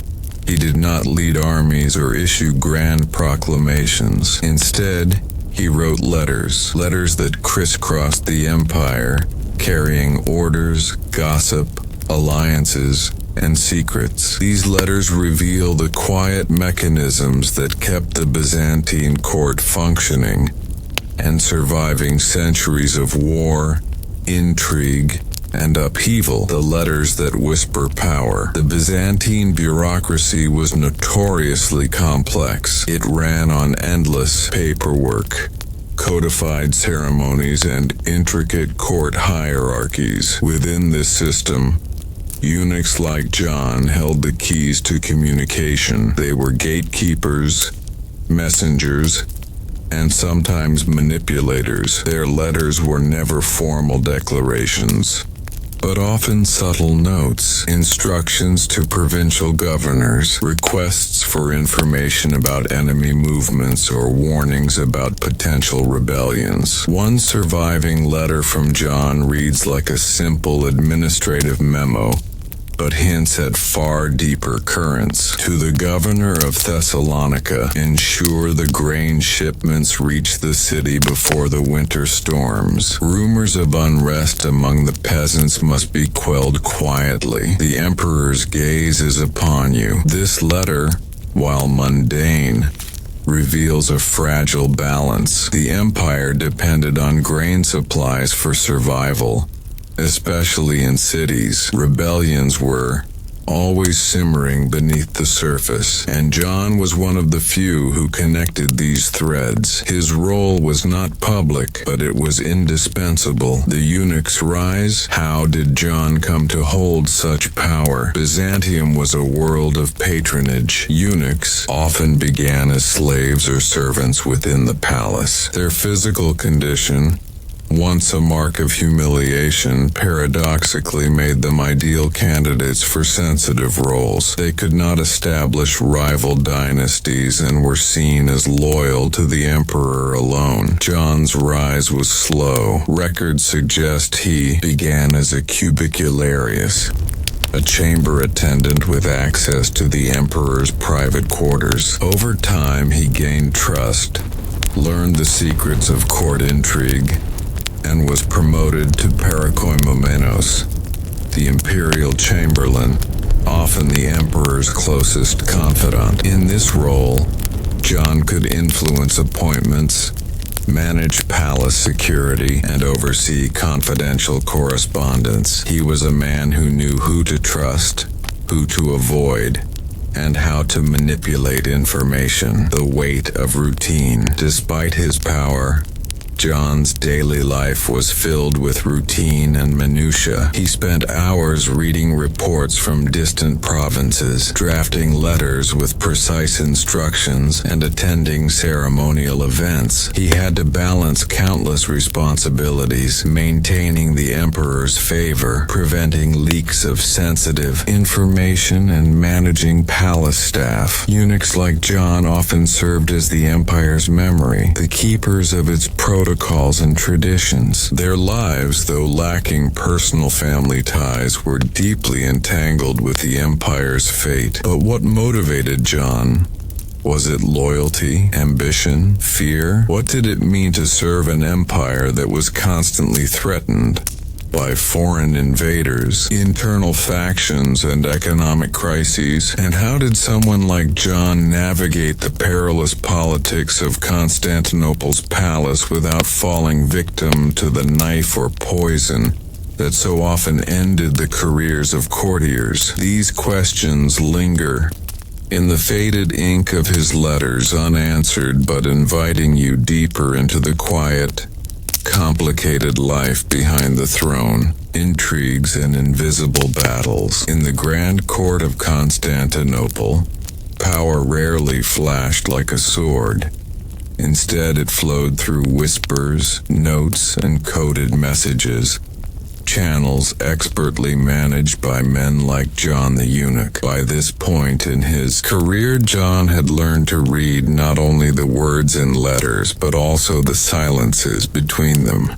He did not lead armies or issue grand proclamations. Instead, he wrote letters that crisscrossed the empire, carrying orders, gossip, alliances, and secrets. These letters reveal the quiet mechanisms that kept the Byzantine court functioning and surviving centuries of war, intrigue, and upheaval. The letters that whisper power. The Byzantine bureaucracy was notoriously complex. It ran on endless paperwork, codified ceremonies, and intricate court hierarchies. Within this system, eunuchs like John held the keys to communication. They were gatekeepers, messengers, and sometimes manipulators. Their letters were never formal declarations, but often subtle notes, instructions to provincial governors, requests for information about enemy movements, or warnings about potential rebellions. One surviving letter from John reads like a simple administrative memo, but hints at far deeper currents. To the governor of Thessalonica, ensure the grain shipments reach the city before the winter storms. Rumors of unrest among the peasants must be quelled quietly. The emperor's gaze is upon you. This letter, while mundane, reveals a fragile balance. The empire depended on grain supplies for survival, especially in cities. Rebellions were always simmering beneath the surface, and John was one of the few who connected these threads. His role was not public, but it was indispensable. The eunuch's rise. How did John come to hold such power? Byzantium was a world of patronage. Eunuchs often began as slaves or servants within the palace. Their physical condition, once a mark of humiliation, paradoxically made them ideal candidates for sensitive roles. They could not establish rival dynasties and were seen as loyal to the emperor alone. John's rise was slow. Records suggest he began as a cubicularius, a chamber attendant with access to the emperor's private quarters. Over time, he gained trust, learned the secrets of court intrigue, and was promoted to parakoimomenos, the imperial chamberlain, often the emperor's closest confidant. In this role, John could influence appointments, manage palace security, and oversee confidential correspondence. He was a man who knew who to trust, who to avoid, and how to manipulate information. The weight of routine. Despite his power, John's daily life was filled with routine and minutiae. He spent hours reading reports from distant provinces, drafting letters with precise instructions, and attending ceremonial events. He had to balance countless responsibilities, maintaining the emperor's favor, preventing leaks of sensitive information, and managing palace staff. Eunuchs like John often served as the empire's memory, the keepers of its protocols and traditions. Their lives, though lacking personal family ties, were deeply entangled with the empire's fate. But what motivated John? Was it loyalty, ambition, fear? What did it mean to serve an empire that was constantly threatened? by foreign invaders, internal factions, and economic crises? And how did someone like John navigate the perilous politics of Constantinople's palace without falling victim to the knife or poison that so often ended the careers of courtiers? These questions linger in the faded ink of his letters, unanswered but inviting you deeper into the quiet, complicated life behind the throne, intrigues and invisible battles. In the grand court of Constantinople, power rarely flashed like a sword. Instead, it flowed through whispers, notes, and coded messages, channels expertly managed by men like John the Eunuch. By this point in his career, John had learned to read not only the words in letters, but also the silences between them.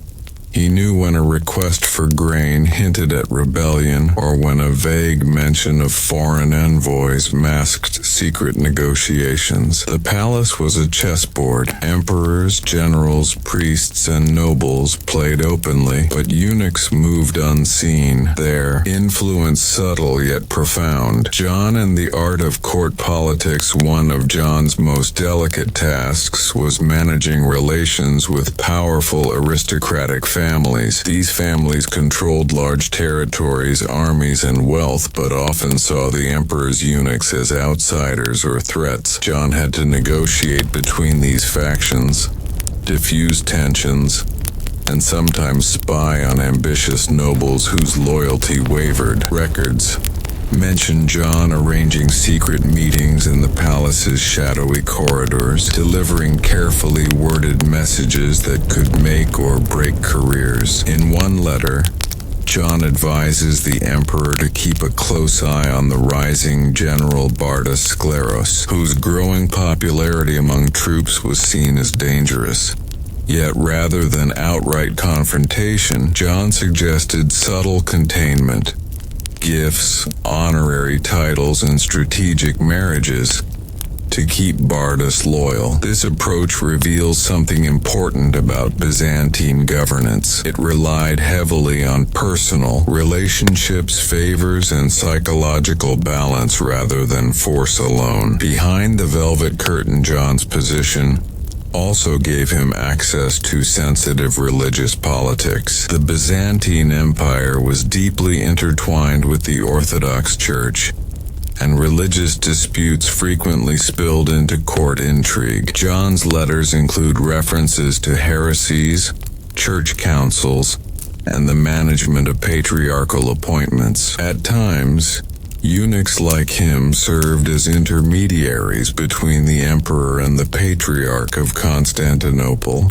He knew when a request for grain hinted at rebellion, or when a vague mention of foreign envoys masked secret negotiations. The palace was a chessboard. Emperors, generals, priests, and nobles played openly, but eunuchs moved unseen, their influence subtle yet profound. John and the art of court politics. One of John's most delicate tasks was managing relations with powerful aristocratic families. These families controlled large territories, armies, and wealth, but often saw the emperor's eunuchs as outsiders or threats. John had to negotiate between these factions, diffuse tensions, and sometimes spy on ambitious nobles whose loyalty wavered. Records mention John arranging secret meetings in the palace's shadowy corridors, delivering carefully worded messages that could make or break careers. In one letter, John advises the emperor to keep a close eye on the rising general Bardas Skleros, whose growing popularity among troops was seen as dangerous. Yet rather than outright confrontation, John suggested subtle containment, gifts, honorary titles, and strategic marriages to keep Bardas loyal. This approach reveals something important about Byzantine governance. It relied heavily on personal relationships, favors, and psychological balance rather than force alone. Behind the velvet curtain, John's position also gave him access to sensitive religious politics. The Byzantine Empire was deeply intertwined with the Orthodox Church, and religious disputes frequently spilled into court intrigue. John's letters include references to heresies, church councils, and the management of patriarchal appointments. At times, eunuchs like him served as intermediaries between the emperor and the patriarch of Constantinople,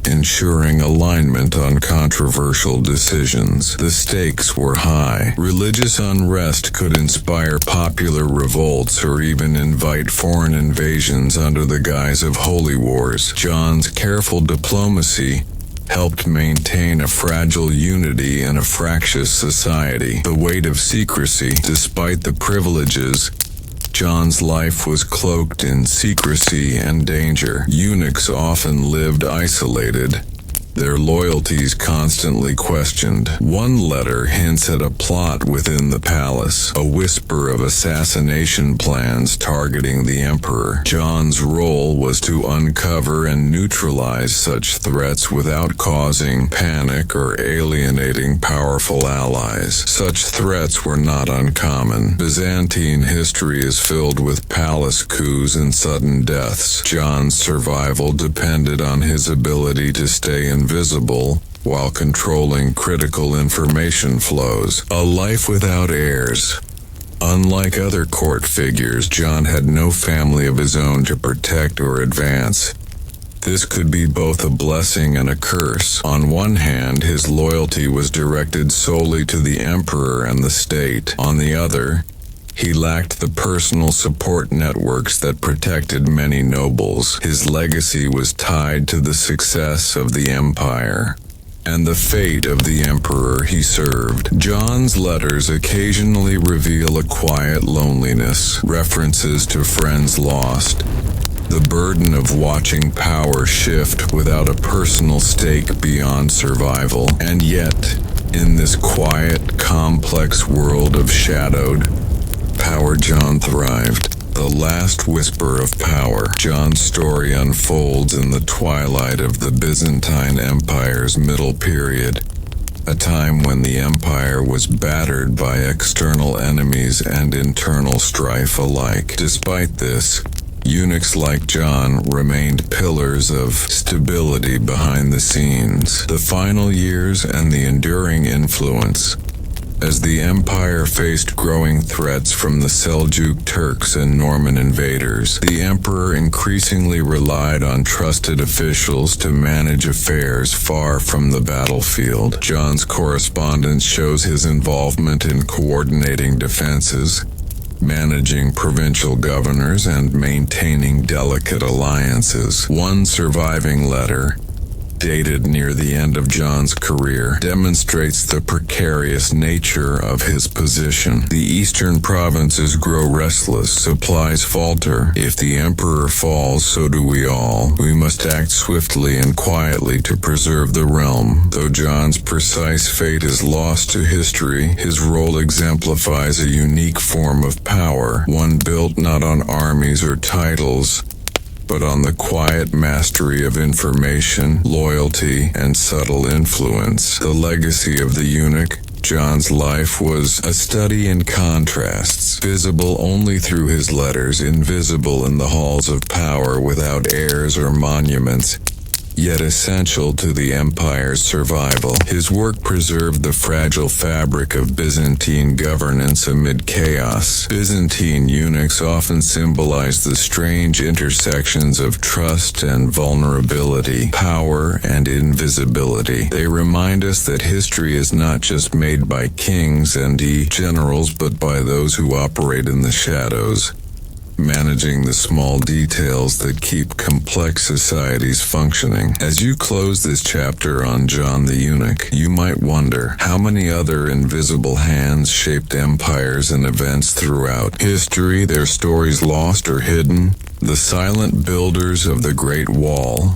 ensuring alignment on controversial decisions. The stakes were high. Religious unrest could inspire popular revolts or even invite foreign invasions under the guise of holy wars. John's careful diplomacy helped maintain a fragile unity in a fractious society. The weight of secrecy. Despite the privileges, John's life was cloaked in secrecy and danger. Eunuchs often lived isolated, their loyalties constantly questioned. One letter hints at a plot within the palace, a whisper of assassination plans targeting the emperor. John's role was to uncover and neutralize such threats without causing panic or alienating powerful allies. Such threats were not uncommon. Byzantine history is filled with palace coups and sudden deaths. John's survival depended on his ability to stay invisible while controlling critical information flows. A life without heirs. Unlike other court figures, John had no family of his own to protect or advance. This could be both a blessing and a curse. On one hand, his loyalty was directed solely to the emperor and the state. On the other, he lacked the personal support networks that protected many nobles. His legacy was tied to the success of the empire and the fate of the emperor he served. John's letters occasionally reveal a quiet loneliness, references to friends lost, the burden of watching power shift without a personal stake beyond survival. And yet, In this quiet, complex world of shadowed power, John thrived. The last whisper of power. John's story unfolds in the twilight of the Byzantine Empire's middle period, a time when the empire was battered by external enemies and internal strife alike. Despite this, eunuchs like John remained pillars of stability behind the scenes. The final years and the enduring influence. As the empire faced growing threats from the Seljuk Turks and Norman invaders, the emperor increasingly relied on trusted officials to manage affairs far from the battlefield. John's correspondence shows his involvement in coordinating defenses, managing provincial governors, and maintaining delicate alliances. One surviving letter, dated near the end of John's career, demonstrates the precarious nature of his position. The eastern provinces grow restless, supplies falter. If the emperor falls, so do we all. We must act swiftly and quietly to preserve the realm. Though John's precise fate is lost to history, his role exemplifies a unique form of power, one built not on armies or titles, but on the quiet mastery of information, loyalty, and subtle influence. The legacy of the eunuch. John's life was a study in contrasts, visible only through his letters, invisible in the halls of power without heirs or monuments, yet essential to the empire's survival. His work preserved the fragile fabric of Byzantine governance amid chaos. Byzantine eunuchs often symbolize the strange intersections of trust and vulnerability, power and invisibility. They remind us that history is not just made by kings and generals, but by those who operate in the shadows, managing the small details that keep complex societies functioning. As you close this chapter on John the Eunuch, you might wonder how many other invisible hands shaped empires and events throughout history, their stories lost or hidden. The silent builders of the Great Wall,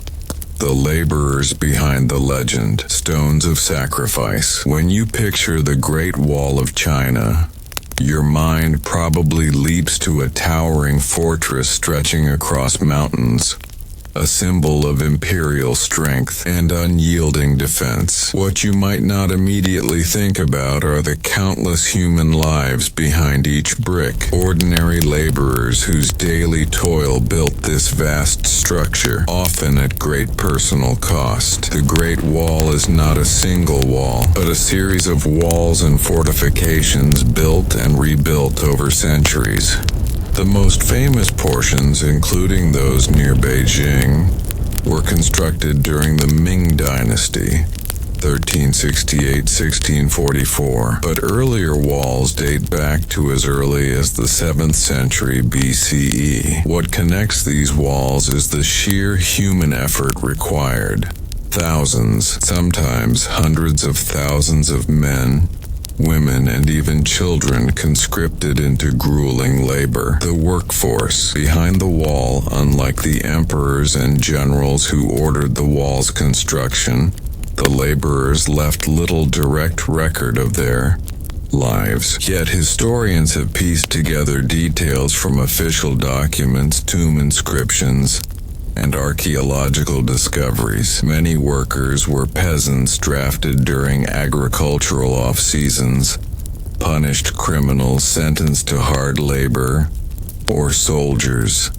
the laborers behind the legend, stones of sacrifice. When you picture the Great Wall of China, your mind probably leaps to a towering fortress stretching across mountains, a symbol of imperial strength and unyielding defense. What you might not immediately think about are the countless human lives behind each brick, ordinary laborers whose daily toil built this vast structure, often at great personal cost. The Great Wall is not a single wall, but a series of walls and fortifications built and rebuilt over centuries. The most famous portions, including those near Beijing, were constructed during the Ming Dynasty, 1368-1644, but earlier walls date back to as early as the 7th century BCE. What connects these walls is the sheer human effort required. Thousands, sometimes hundreds of thousands of men, women, and even children conscripted into grueling labor. The workforce behind the wall, unlike the emperors and generals who ordered the wall's construction, the laborers left little direct record of their lives. Yet historians have pieced together details from official documents, tomb inscriptions, and archaeological discoveries. Many workers were peasants drafted during agricultural off-seasons, punished criminals sentenced to hard labor, or soldiers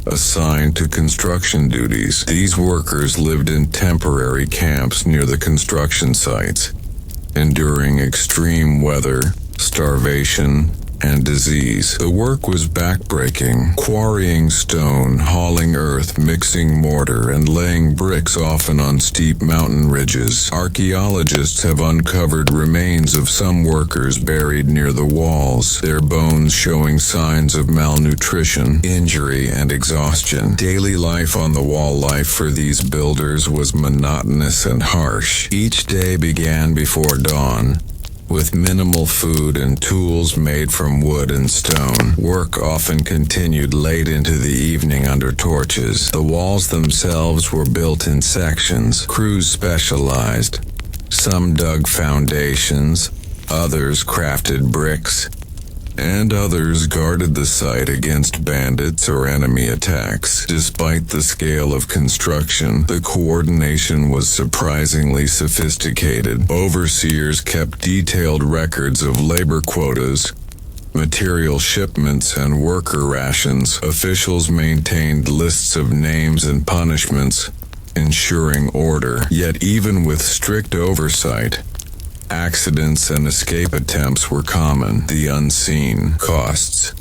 assigned to construction duties. These workers lived in temporary camps near the construction sites, enduring extreme weather, starvation, and disease. The work was backbreaking, quarrying stone, hauling earth, mixing mortar, and laying bricks, often on steep mountain ridges. Archaeologists have uncovered remains of some workers buried near the walls, their bones showing signs of malnutrition, injury, and exhaustion. Daily life on the wall. Life for these builders was monotonous and harsh. Each day began before dawn, with minimal food and tools made from wood and stone. Work often continued late into the evening under torches. The walls themselves were built in sections. Crews specialized, Some dug foundations, others crafted bricks, and others guarded the site against bandits or enemy attacks. Despite the scale of construction, the coordination was surprisingly sophisticated. Overseers kept detailed records of labor quotas, material shipments, and worker rations. Officials maintained lists of names and punishments, ensuring order. Yet even with strict oversight, accidents and escape attempts were common. The unseen costs.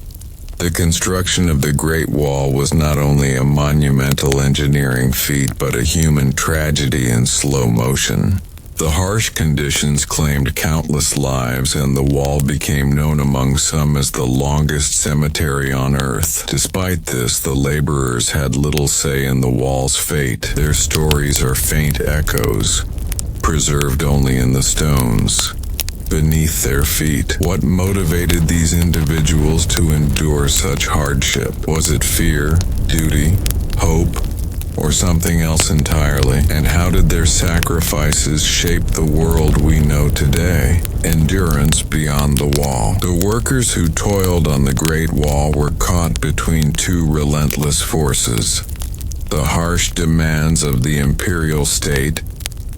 The construction of the Great Wall was not only a monumental engineering feat but a human tragedy in slow motion. The harsh conditions claimed countless lives, and the wall became known among some as the longest cemetery on Earth. Despite this, the laborers had little say in the wall's fate. Their stories are faint echoes, preserved only in the stones beneath their feet. What motivated these individuals to endure such hardship? Was it fear, duty, hope, or something else entirely? And how did their sacrifices shape the world we know today? Endurance beyond the wall. The workers who toiled on the Great Wall were caught between two relentless forces: the harsh demands of the imperial state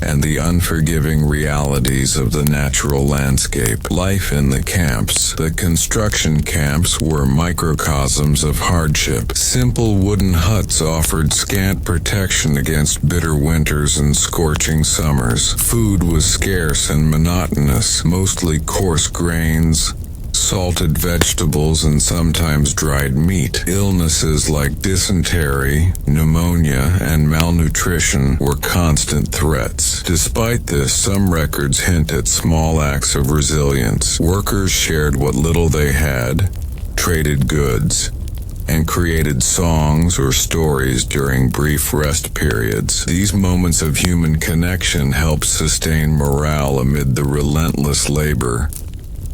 and the unforgiving realities of the natural landscape. Life in the camps. The construction camps were microcosms of hardship. Simple wooden huts offered scant protection against bitter winters and scorching summers. Food was scarce and monotonous, mostly coarse grains, salted vegetables, and sometimes dried meat. Illnesses like dysentery, pneumonia, and malnutrition were constant threats. Despite this, some records hint at small acts of resilience. Workers shared what little they had, traded goods, and created songs or stories during brief rest periods. These moments of human connection helped sustain morale amid the relentless labor.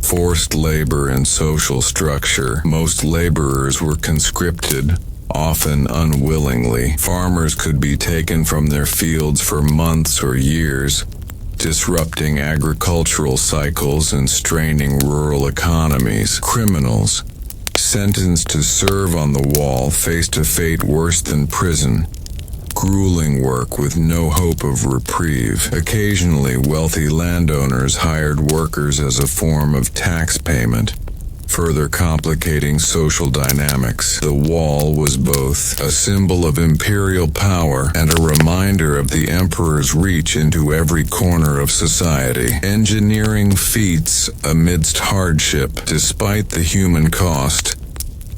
Forced labor and social structure. Most laborers were conscripted, often unwillingly. Farmers could be taken from their fields for months or years, disrupting agricultural cycles and straining rural economies. Criminals, sentenced to serve on the wall, faced a fate worse than prison: grueling work with no hope of reprieve. Occasionally, wealthy landowners hired workers as a form of tax payment, further complicating social dynamics. The wall was both a symbol of imperial power and a reminder of the emperor's reach into every corner of society. Engineering feats amidst hardship. Despite the human cost,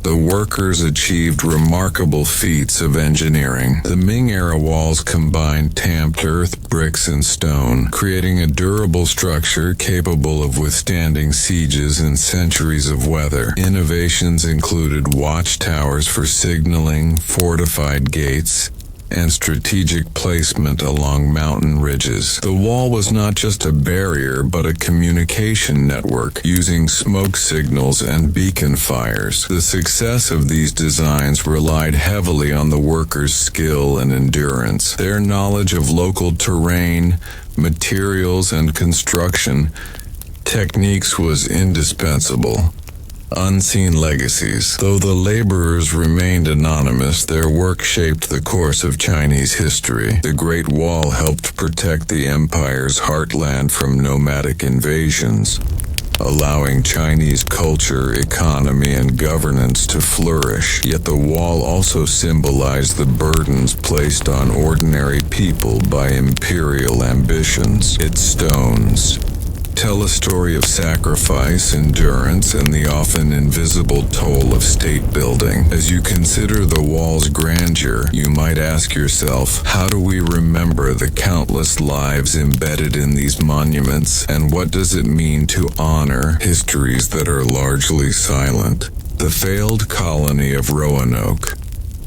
the workers achieved remarkable feats of engineering. The Ming-era walls combined tamped earth, bricks, and stone, creating a durable structure capable of withstanding sieges and centuries of weather. Innovations included watchtowers for signaling, fortified gates, and strategic placement along mountain ridges. The wall was not just a barrier but a communication network, using smoke signals and beacon fires. The success of these designs relied heavily on the workers' skill and endurance. Their knowledge of local terrain, materials, and construction techniques was indispensable. Unseen legacies. Though the laborers remained anonymous, their work shaped the course of Chinese history. The Great Wall helped protect the empire's heartland from nomadic invasions, allowing Chinese culture, economy, and governance to flourish. Yet the wall also symbolized the burdens placed on ordinary people by imperial ambitions. Its stones tell a story of sacrifice, endurance, and the often invisible toll of state building. As you consider the wall's grandeur, you might ask yourself, how do we remember the countless lives embedded in these monuments, and what does it mean to honor histories that are largely silent? The failed colony of Roanoke,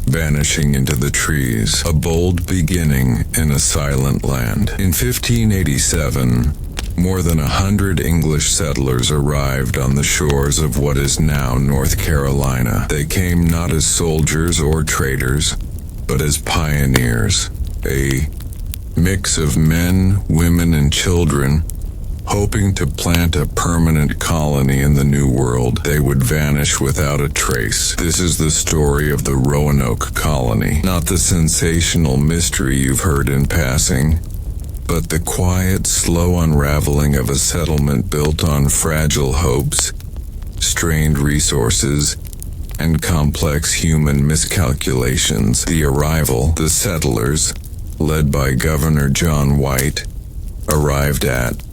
vanishing into the trees, a bold beginning in a silent land. In 1587, more than 100 English settlers arrived on the shores of what is now North Carolina. They came not as soldiers or traders, but as pioneers, a mix of men, women, and children, hoping to plant a permanent colony in the New World. They would vanish without a trace. This is the story of the Roanoke colony, not the sensational mystery you've heard in passing, but the quiet, slow unraveling of a settlement built on fragile hopes, strained resources, and complex human miscalculations. The arrival, the settlers, led by Governor John White, arrived at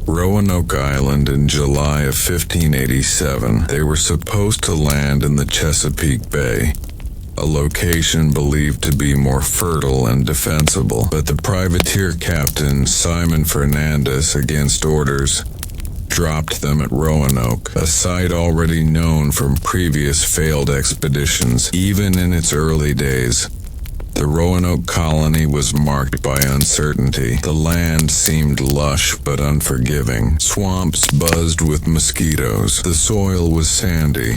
Roanoke Island in July of 1587. They were supposed to land in the Chesapeake Bay, a location believed to be more fertile and defensible, but the privateer captain Simon Fernandez, against orders, dropped them at Roanoke, a site already known from previous failed expeditions. Even in its early days, the Roanoke colony was marked by uncertainty. The land seemed lush but unforgiving. Swamps buzzed with mosquitoes. The soil was sandy.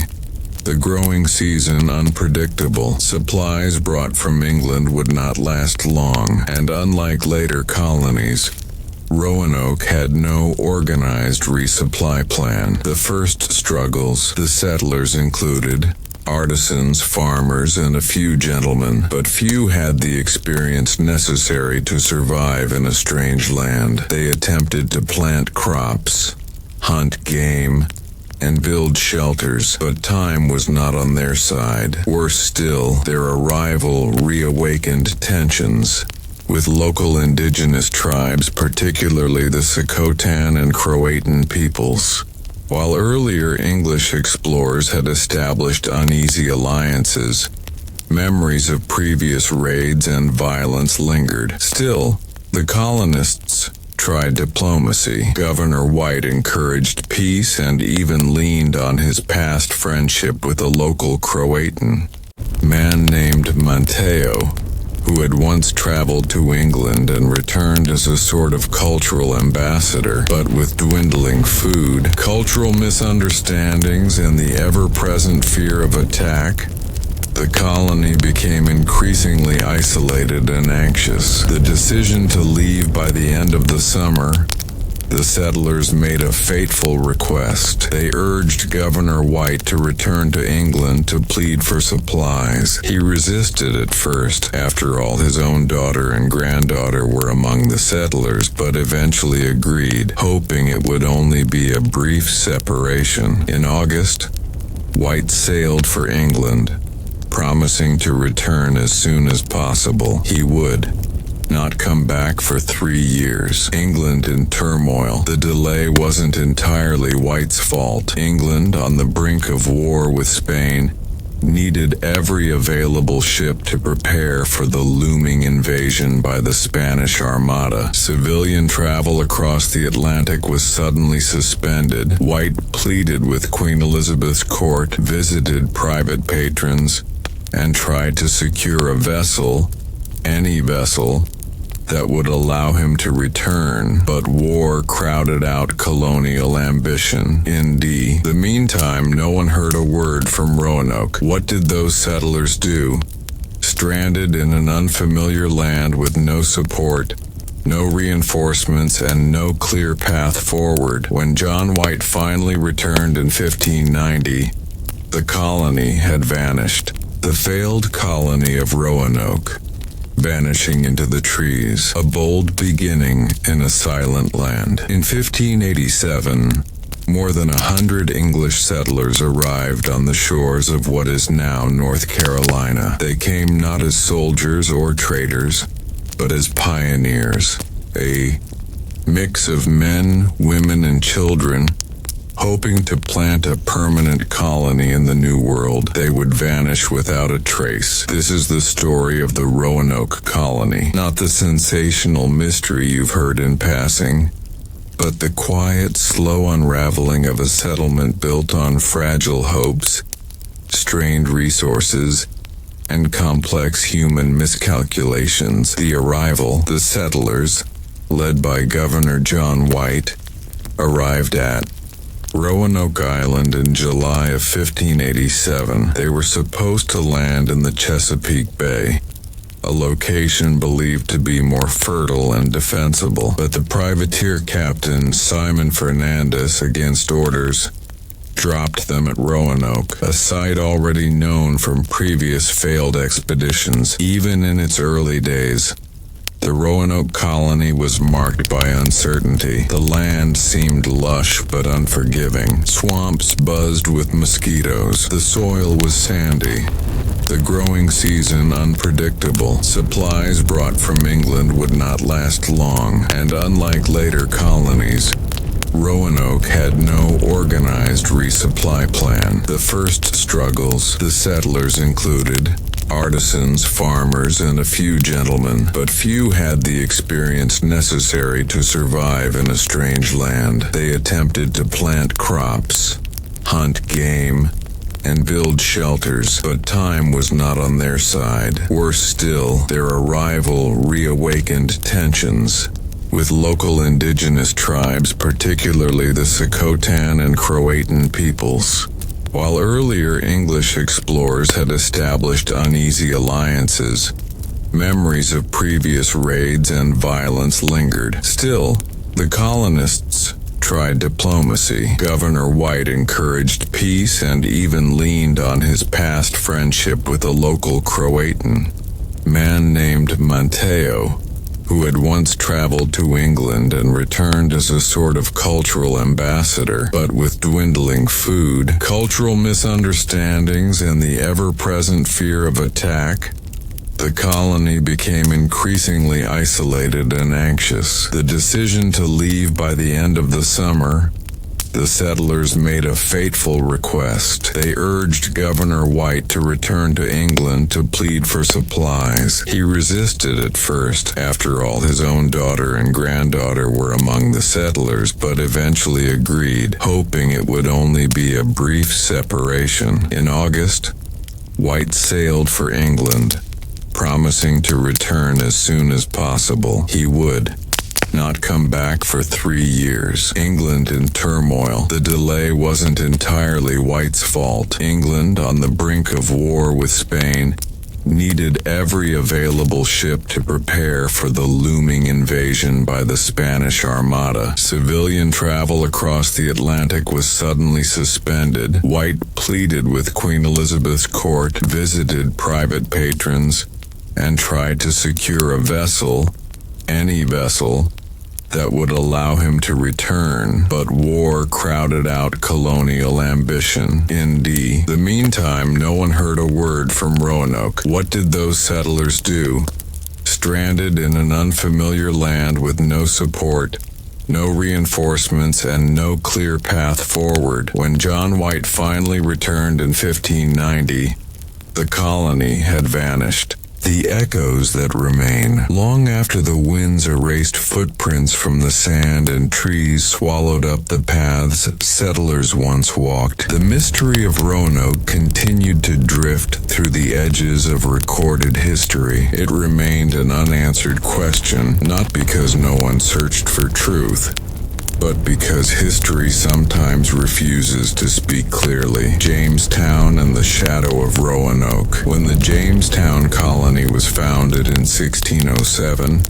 The growing season unpredictable. Supplies brought from England would not last long, and unlike later colonies, Roanoke had no organized resupply plan. The first struggles the settlers included artisans, farmers, and a few gentlemen, but few had the experience necessary to survive in a strange land. They attempted to plant crops, hunt game, and build shelters, but time was not on their side. Worse still, their arrival reawakened tensions with local indigenous tribes, particularly the Socotan and Croatan peoples. While earlier English explorers had established uneasy alliances, memories of previous raids and violence lingered. Still, the colonists tried diplomacy. Governor White encouraged peace and even leaned on his past friendship with a local Croatan man named Mateo, who had once traveled to England and returned as a sort of cultural ambassador. But with dwindling food, cultural misunderstandings, and the ever-present fear of attack, the colony became increasingly isolated and anxious. The decision to leave by the end of the summer, the settlers made a fateful request. They urged Governor White to return to England to plead for supplies. He resisted at first. After all, his own daughter and granddaughter were among the settlers, but eventually agreed, hoping it would only be a brief separation. In August, White sailed for England, promising to return as soon as possible. He would not come back for 3 years. England in turmoil. The delay wasn't entirely White's fault. England, on the brink of war with Spain, needed every available ship to prepare for the looming invasion by the Spanish Armada. Civilian travel across the Atlantic was suddenly suspended. White pleaded with Queen Elizabeth's court, visited private patrons, and tried to secure a vessel, any vessel, that would allow him to return, but war crowded out colonial ambition. In the meantime, no one heard a word from Roanoke. What did those settlers do? Stranded in an unfamiliar land with no support, no reinforcements, and no clear path forward. When John White finally returned in 1590, the colony had vanished. The failed colony of Roanoke, vanishing into the trees, a bold beginning in a silent land. In 1587, more than 100 English settlers arrived on the shores of what is now North Carolina. They came not as soldiers or traders, but as pioneers, a mix of men, women, and children, hoping to plant a permanent colony in the New World. They would vanish without a trace. This is the story of the Roanoke colony, not the sensational mystery you've heard in passing, but the quiet, slow unraveling of a settlement built on fragile hopes, strained resources, and complex human miscalculations. The arrival, the settlers, led by Governor John White, arrived at Roanoke Island in July of 1587. They were supposed to land in the Chesapeake Bay, a location believed to be more fertile and defensible. But the privateer captain, Simon Fernandez, against orders, dropped them at Roanoke, a site already known from previous failed expeditions. Even in its early days, the Roanoke colony was marked by uncertainty. The land seemed lush but unforgiving. Swamps buzzed with mosquitoes. The soil was sandy. The growing season unpredictable. Supplies brought from England would not last long, and unlike later colonies, Roanoke had no organized resupply plan. The first struggles the settlers included artisans, farmers, and a few gentlemen, but few had the experience necessary to survive in a strange land. They attempted to plant crops, hunt game, and build shelters, but time was not on their side. Worse still, their arrival reawakened tensions with local indigenous tribes, particularly the Socotan and Croatan peoples. While earlier English explorers had established uneasy alliances, memories of previous raids and violence lingered. Still, the colonists tried diplomacy. Governor White encouraged peace and even leaned on his past friendship with a local Croatan man named Mateo, who had once traveled to England and returned as a sort of cultural ambassador. But with dwindling food, cultural misunderstandings, and the ever-present fear of attack, the colony became increasingly isolated and anxious. The decision to leave by the end of the summer, the settlers made a fateful request. They urged Governor White to return to England to plead for supplies. He resisted at first. After all, his own daughter and granddaughter were among the settlers, but eventually agreed, hoping it would only be a brief separation. In August, White sailed for England, promising to return as soon as possible. He would not come back for 3 years. England in turmoil. The delay wasn't entirely White's fault. England, on the brink of war with Spain, needed every available ship to prepare for the looming invasion by the Spanish Armada. Civilian travel across the Atlantic was suddenly suspended. White pleaded with Queen Elizabeth's court, visited private patrons, and tried to secure a vessel, any vessel, that would allow him to return, but war crowded out colonial ambition. In the meantime, no one heard a word from Roanoke. What did those settlers do? Stranded in an unfamiliar land with no support, no reinforcements, and no clear path forward. When John White finally returned in 1590, the colony had vanished. The echoes that remain, long after the winds erased footprints from the sand and trees swallowed up the paths settlers once walked, the mystery of Roanoke continued to drift through the edges of recorded history. It remained an unanswered question, not because no one searched for truth, but because history sometimes refuses to speak clearly. Jamestown and the shadow of Roanoke. When the Jamestown colony was founded in 1607,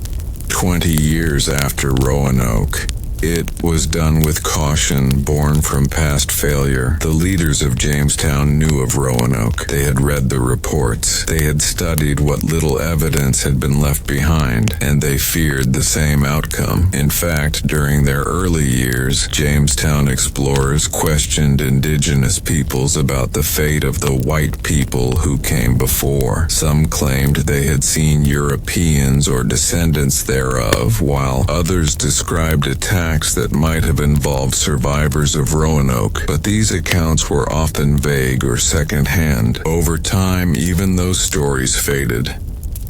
20 years after Roanoke, it was done with caution born from past failure. The leaders of Jamestown knew of Roanoke. They had read the reports. They had studied what little evidence had been left behind, and they feared the same outcome. In fact, during their early years, Jamestown explorers questioned indigenous peoples about the fate of the white people who came before. Some claimed they had seen Europeans or descendants thereof, while others described attacks that might have involved survivors of Roanoke, but these accounts were often vague or second-hand. Over time, even those stories faded,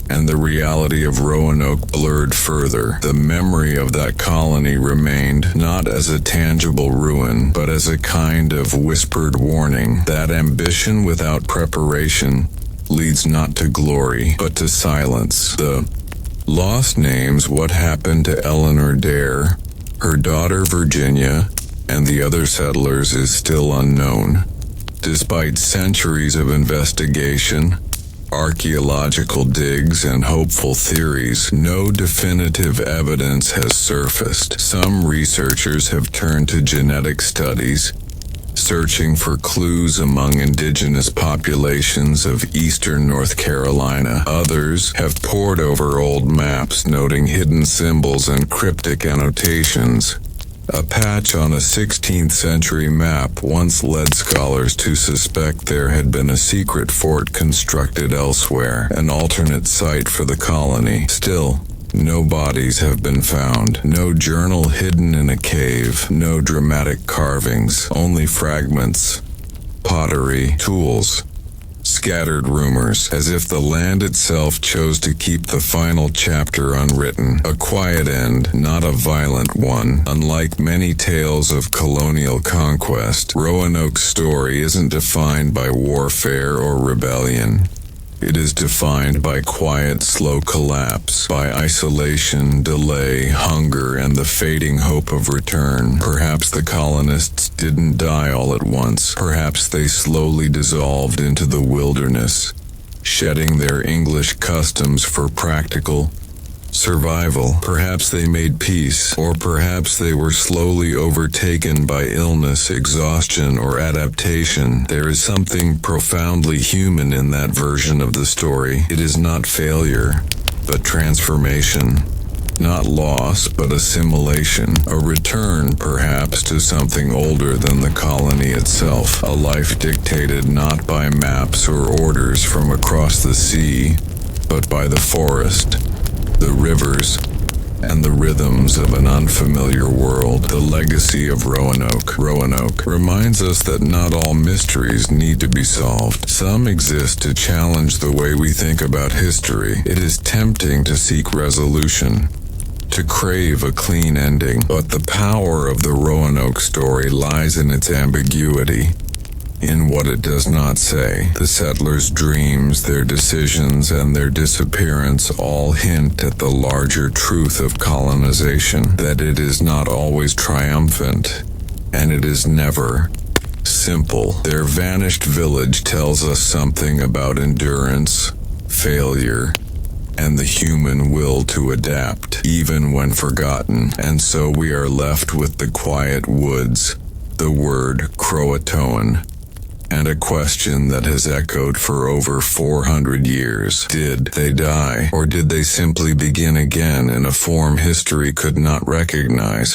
and the reality of Roanoke blurred further. The memory of that colony remained not as a tangible ruin, but as a kind of whispered warning that ambition without preparation leads not to glory, but to silence. The lost names, what happened to Eleanor Dare, her daughter Virginia, and the other settlers, is still unknown. Despite centuries of investigation, Archaeological digs and hopeful theories, no definitive evidence has surfaced. Some researchers have turned to genetic studies, searching for clues among indigenous populations of eastern North Carolina. Others have pored over old maps noting hidden symbols and cryptic annotations. A patch on a 16th century map once led scholars to suspect there had been a secret fort constructed elsewhere, an alternate site for the colony. Still, no bodies have been found, no journal hidden in a cave, no dramatic carvings, only fragments, pottery, tools, scattered rumors, as if the land itself chose to keep the final chapter unwritten. A quiet end, not a violent one. Unlike many tales of colonial conquest, Roanoke's story isn't defined by warfare or rebellion. It is defined by quiet, slow collapse, by isolation, delay, hunger, and the fading hope of return. Perhaps the colonists didn't die all at once. Perhaps they slowly dissolved into the wilderness, shedding their English customs for practical survival. Perhaps they made peace, or perhaps they were slowly overtaken by illness, exhaustion, or adaptation. There is something profoundly human in that version of the story. It is not failure, but transformation. Not loss, but assimilation. A return, perhaps, to something older than the colony itself. A life dictated not by maps or orders from across the sea, but by the forest, the rivers, and the rhythms of an unfamiliar world. The legacy of Roanoke. Roanoke reminds us that not all mysteries need to be solved. Some exist to challenge the way we think about history. It is tempting to seek resolution, to crave a clean ending, but the power of the Roanoke story lies in its ambiguity, in what it does not say. The settlers' dreams, their decisions, and their disappearance all hint at the larger truth of colonization, that it is not always triumphant, and it is never simple. Their vanished village tells us something about endurance, failure, and the human will to adapt, even when forgotten. And so we are left with the quiet woods, the word Croatoan, and a question that has echoed for over 400 years. Did they die, or did they simply begin again in a form history could not recognize?